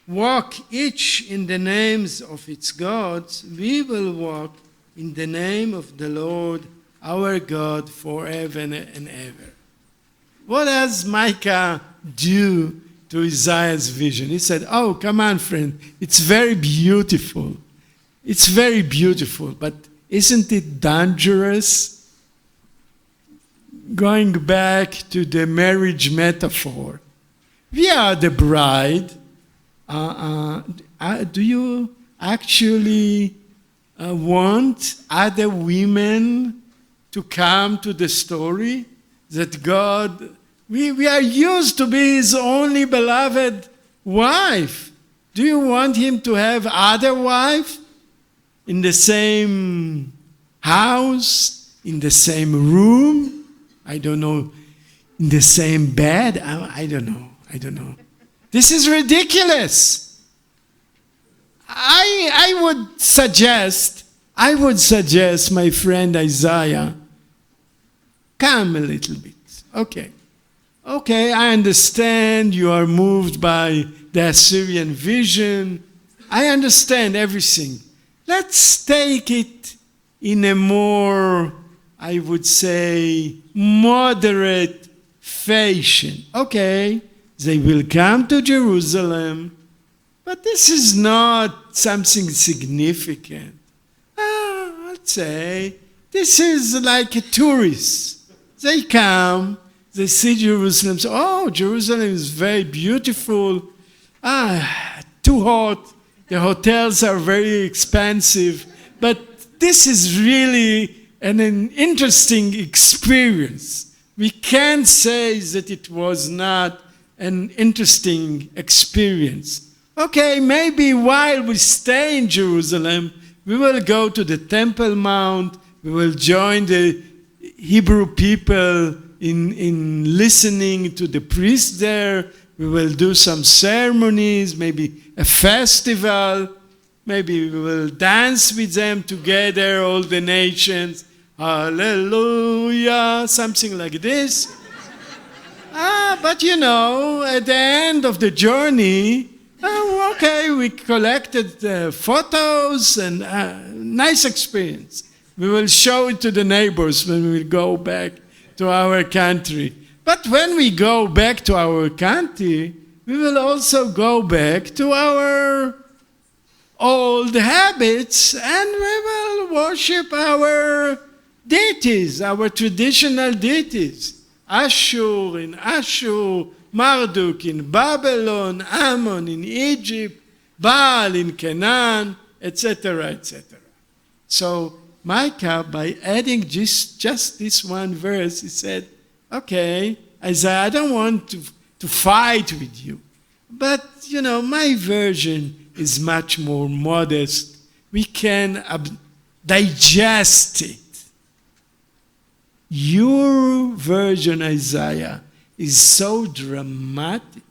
walk each in the names of its gods, we will walk in the name of the Lord our God forever and ever. What does Micah do to Isaiah's vision? He said, oh, come on, friend, it's very beautiful. It's very beautiful, but isn't it dangerous? Going back to the marriage metaphor, we are the bride. Do you actually want other women to come to the story? That God, we are used to be his only beloved wife. Do you want him to have other wives in the same house, in the same room? I don't know, in the same bed? I don't know. This is ridiculous. I would suggest, my friend Isaiah, come a little bit. Okay, I understand you are moved by the Assyrian vision. I understand everything. Let's take it in a more, I would say, moderate fashion. Okay, they will come to Jerusalem, but this is not something significant. Let's say this is like a tourist. They come, they see Jerusalem. So, oh, Jerusalem is very beautiful. Too hot. The hotels are very expensive. But this is really an interesting experience. We can't say that it was not an interesting experience. Okay, maybe while we stay in Jerusalem, we will go to the Temple Mount, we will join the Hebrew people in listening to the priests there, we will do some ceremonies, maybe a festival, maybe we will dance with them together, all the nations, hallelujah, something like this. But you know, at the end of the journey, okay, we collected photos and nice experience. We will show it to the neighbors when we go back to our country. But when we go back to our country, we will also go back to our old habits and we will worship our deities, our traditional deities. Ashur in Ashur, Marduk in Babylon, Ammon in Egypt, Baal in Canaan, etc., etc. So Micah, by adding just this one verse, he said, okay, Isaiah, I don't want to fight with you. But, you know, my version is much more modest. We can digest it. Your version, Isaiah, is so dramatic,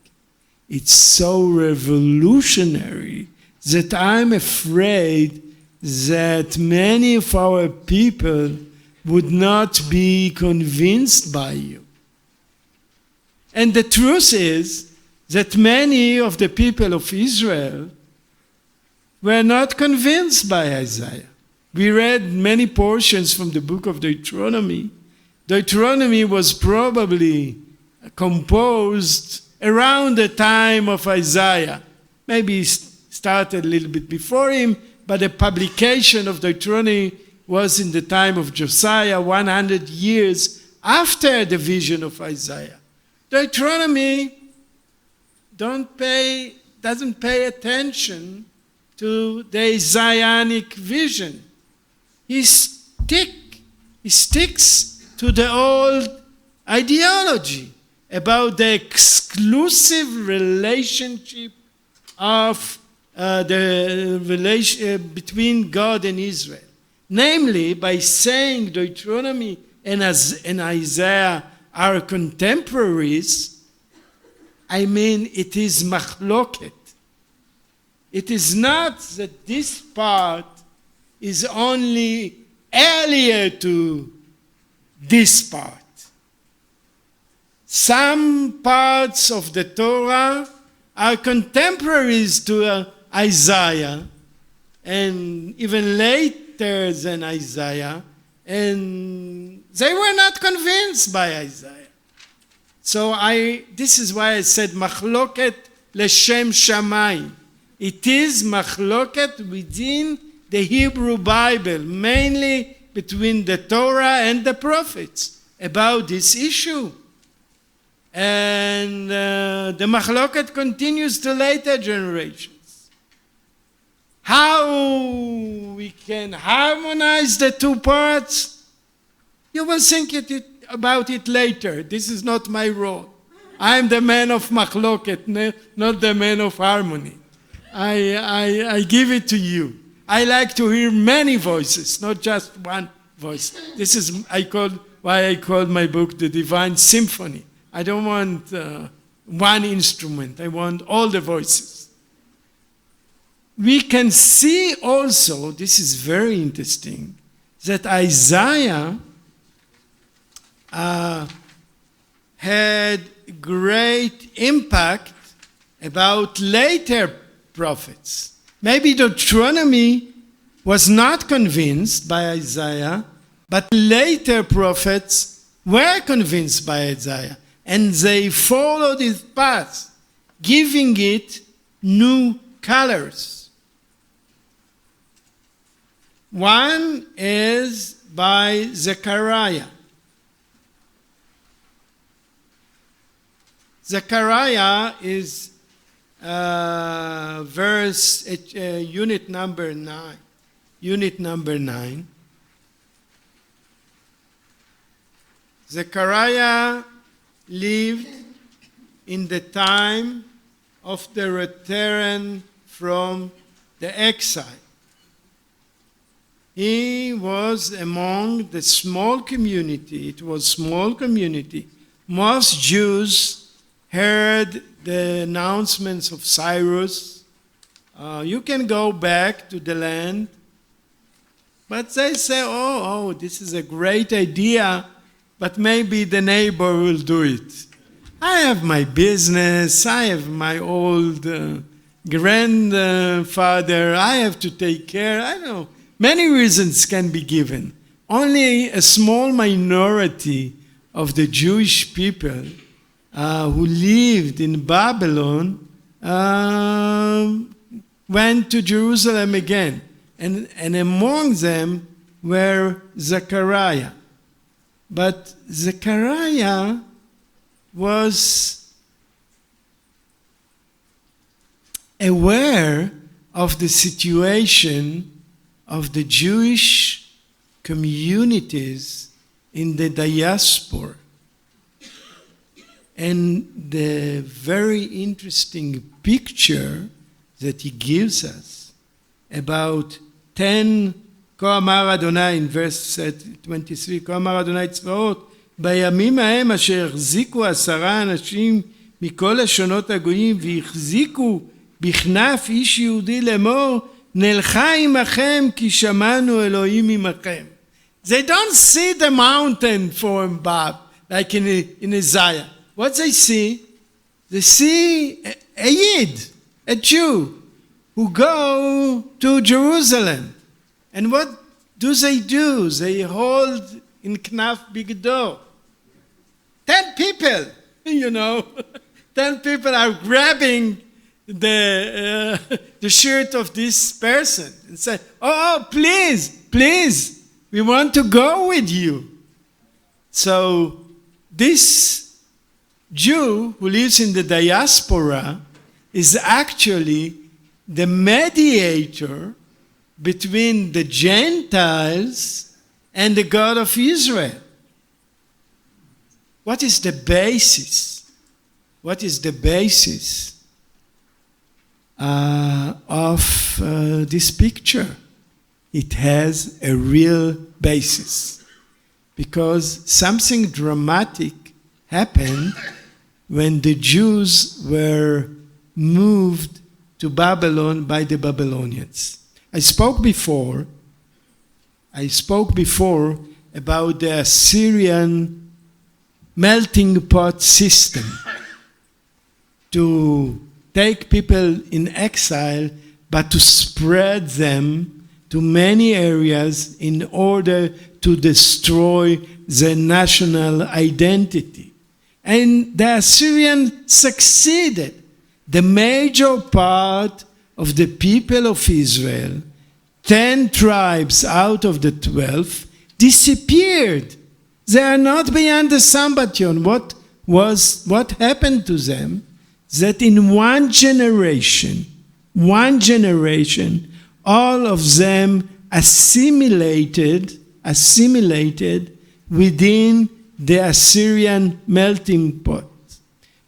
it's so revolutionary, that I'm afraid that many of our people would not be convinced by you. And the truth is that many of the people of Israel were not convinced by Isaiah. We read many portions from the book of Deuteronomy. Deuteronomy was probably composed around the time of Isaiah. Maybe started a little bit before him, but the publication of Deuteronomy was in the time of Josiah, 100 years after the vision of Isaiah. Deuteronomy doesn't pay attention to the Isaianic vision. He sticks to the old ideology about the exclusive relationship of between God and Israel. Namely, by saying Deuteronomy and Isaiah are contemporaries, I mean it is machloket. It is not that this part is only earlier to this part. Some parts of the Torah are contemporaries to Isaiah, and even later than Isaiah, and they were not convinced by Isaiah. So this is why I said machloket leshem shamayim. It is machloket within the Hebrew Bible, mainly between the Torah and the prophets, about this issue. And the machloket continues to later generations. How we can harmonize the two parts? You will think about it later. This is not my role. I'm the man of machloket, not the man of harmony. I give it to you. I like to hear many voices, not just one voice. This is why I called my book The Divine Symphony. I don't want one instrument. I want all the voices. We can see also, this is very interesting, that Isaiah had great impact about later prophets. Maybe Deuteronomy was not convinced by Isaiah, but later prophets were convinced by Isaiah. And they followed his path, giving it new colors. One is by Zechariah. Zechariah is unit number 9. Unit number 9. Zechariah lived in the time of the return from the exile. He was among the small community. It was small community. Most Jews heard the announcements of Cyrus. You can go back to the land. But they say, oh, this is a great idea, but maybe the neighbor will do it. I have my business. I have my old grandfather. I have to take care. I don't know. Many reasons can be given. Only a small minority of the Jewish people who lived in Babylon went to Jerusalem again. And among them were Zechariah. But Zechariah was aware of the situation of the Jewish communities in the diaspora. And the very interesting picture that he gives us about 10, כה אמר אדוני, in verse 23, כה אמר אדוני צבאות, בימים ההם אשר החזיקו 10 אנשים מכל לשונות הגויים והחזיקו בכנף איש יהודי לאמור, נלכה עמכם כי שמענו אלוהים עמכם. They don't see the mountain from above, like in Isaiah. What they see? They see a Yid, a Jew, who go to Jerusalem. And what do? They hold in knaf bigdo. 10 people, 10 people are grabbing the shirt of this person and say, oh, please, we want to go with you. So this Jew who lives in the diaspora is actually the mediator between the Gentiles and the God of Israel. What is the basis? What is the basis of this picture? It has a real basis, because something dramatic happened when the Jews were moved to Babylon by the Babylonians. I spoke before about the Assyrian melting pot system to take people in exile, but to spread them to many areas in order to destroy their national identity. And the Assyrians succeeded. The major part of the people of Israel, 10 tribes out of the 12, disappeared. They are not beyond the Sambatyon. What happened to them? That in one generation, all of them assimilated within the Assyrian melting pot.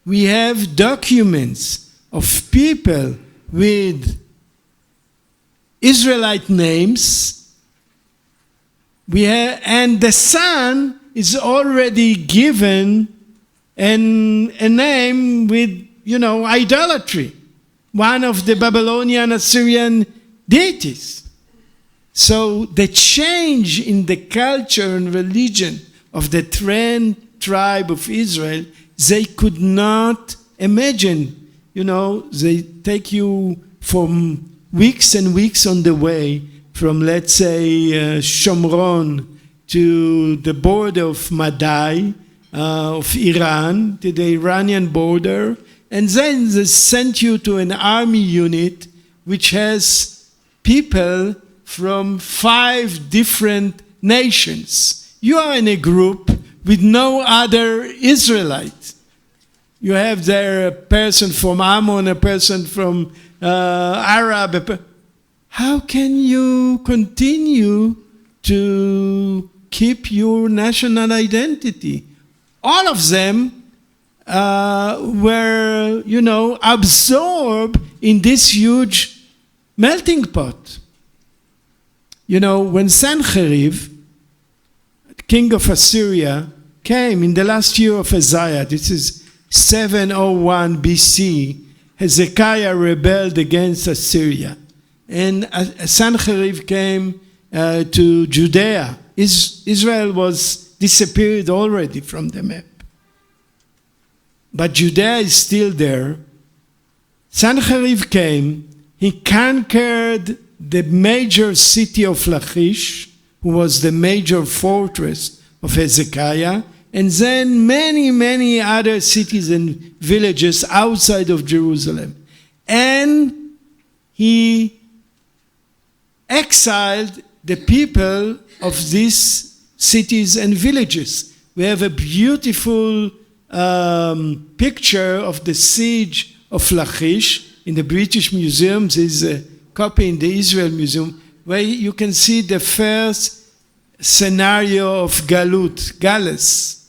We have documents of people with Israelite names, and the son is already given a name with, idolatry, one of the Babylonian Assyrian deities. So the change in the culture and religion of the 10 tribe of Israel, they could not imagine. They take you from weeks and weeks on the way from, let's say, Shomron to the border of Madai, of Iran, to the Iranian border, and then they sent you to an army unit which has people from 5 different nations. You are in a group with no other Israelites. You have there a person from Ammon, a person from Arab. How can you continue to keep your national identity? All of them were, absorbed in this huge melting pot. When Sennacherib, king of Assyria, came in the last year of Isaiah, this is 701 BC, Hezekiah rebelled against Assyria. And Sennacherib came to Judea. Israel was disappeared already from the map. But Judea is still there. Sennacherib came. He conquered the major city of Lachish, who was the major fortress of Hezekiah, and then many, many other cities and villages outside of Jerusalem. And he exiled the people of these cities and villages. We have a beautiful picture of the siege of Lachish in the British Museum. There's a copy in the Israel Museum where you can see the first scenario of Galus.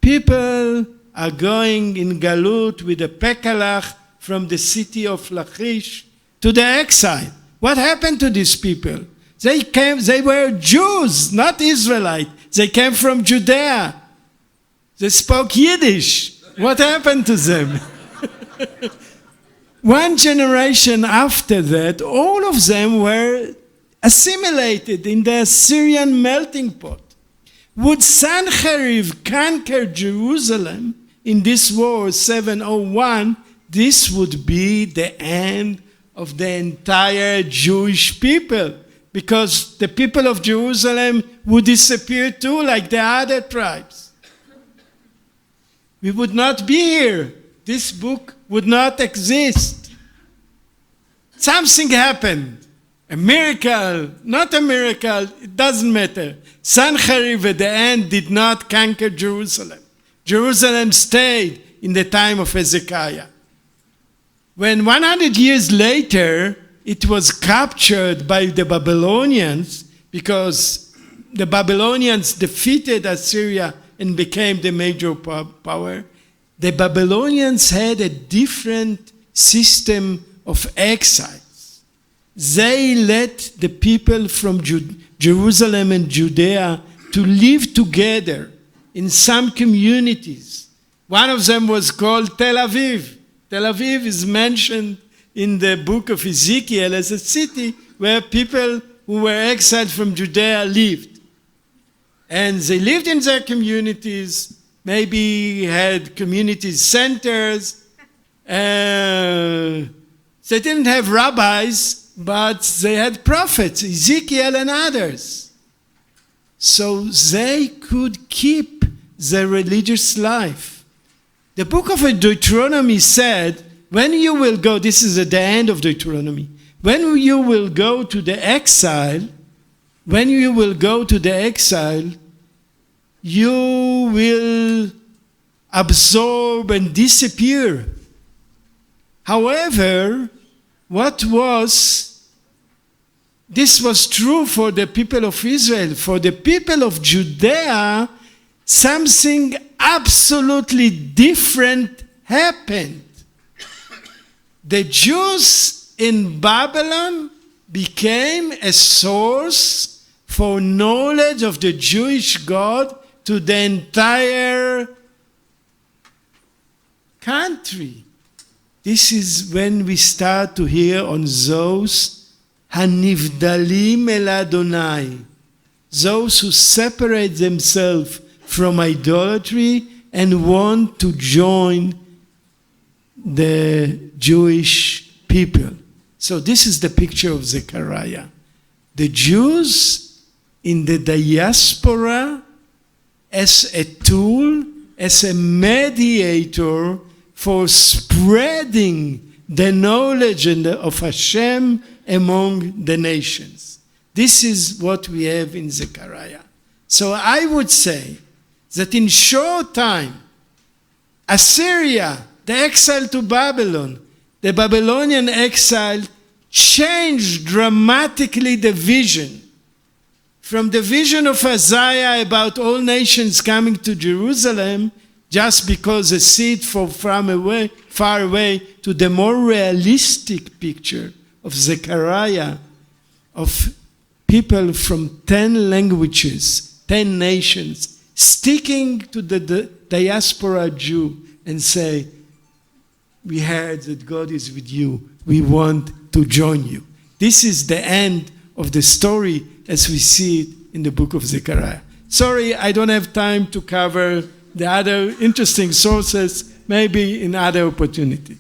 People are going in Galut with a Pekalach from the city of Lachish to the exile. What happened to these people? They were Jews, not Israelites. They came from Judea. They spoke Yiddish. What happened to them? One generation after that, all of them were assimilated in the Assyrian melting pot. Would Sanherib conquer Jerusalem in this war, 701, this would be the end of the entire Jewish people, because the people of Jerusalem would disappear too, like the other tribes. We would not be here. This book would not exist. Something happened. A miracle, not a miracle, it doesn't matter. Sanherib at the end did not conquer Jerusalem. Jerusalem stayed in the time of Hezekiah. When 100 years later, it was captured by the Babylonians, because the Babylonians defeated Assyria and became the major power, the Babylonians had a different system of exiles. They let the people from Jerusalem and Judea to live together in some communities. One of them was called Tel Aviv. Tel Aviv is mentioned in the book of Ezekiel as a city where people who were exiled from Judea lived. And they lived in their communities, maybe had community centers. They didn't have rabbis, but they had prophets, Ezekiel and others. So they could keep their religious life. The book of Deuteronomy said, when you will go, this is at the end of Deuteronomy, when you will go to the exile, you will absorb and disappear. However, this was true for the people of Israel. For the people of Judea, something absolutely different happened. The Jews in Babylon became a source for knowledge of the Jewish God to the entire country. This is when we start to hear on those hanivdalim el Adonai, those who separate themselves from idolatry and want to join the Jewish people. So this is the picture of Zechariah. The Jews in the diaspora as a tool, as a mediator for spreading the knowledge of Hashem among the nations. This is what we have in Zechariah. So I would say that in short time, Assyria, the exile to Babylon, the Babylonian exile changed dramatically the vision. From the vision of Isaiah about all nations coming to Jerusalem, just because they see it from far away, to the more realistic picture of Zechariah, of people from 10 languages, 10 nations, sticking to the diaspora Jew and say, we heard that God is with you. We want to join you. This is the end of the story as we see it in the book of Zechariah. Sorry, I don't have time to cover the other interesting sources, maybe in other opportunity.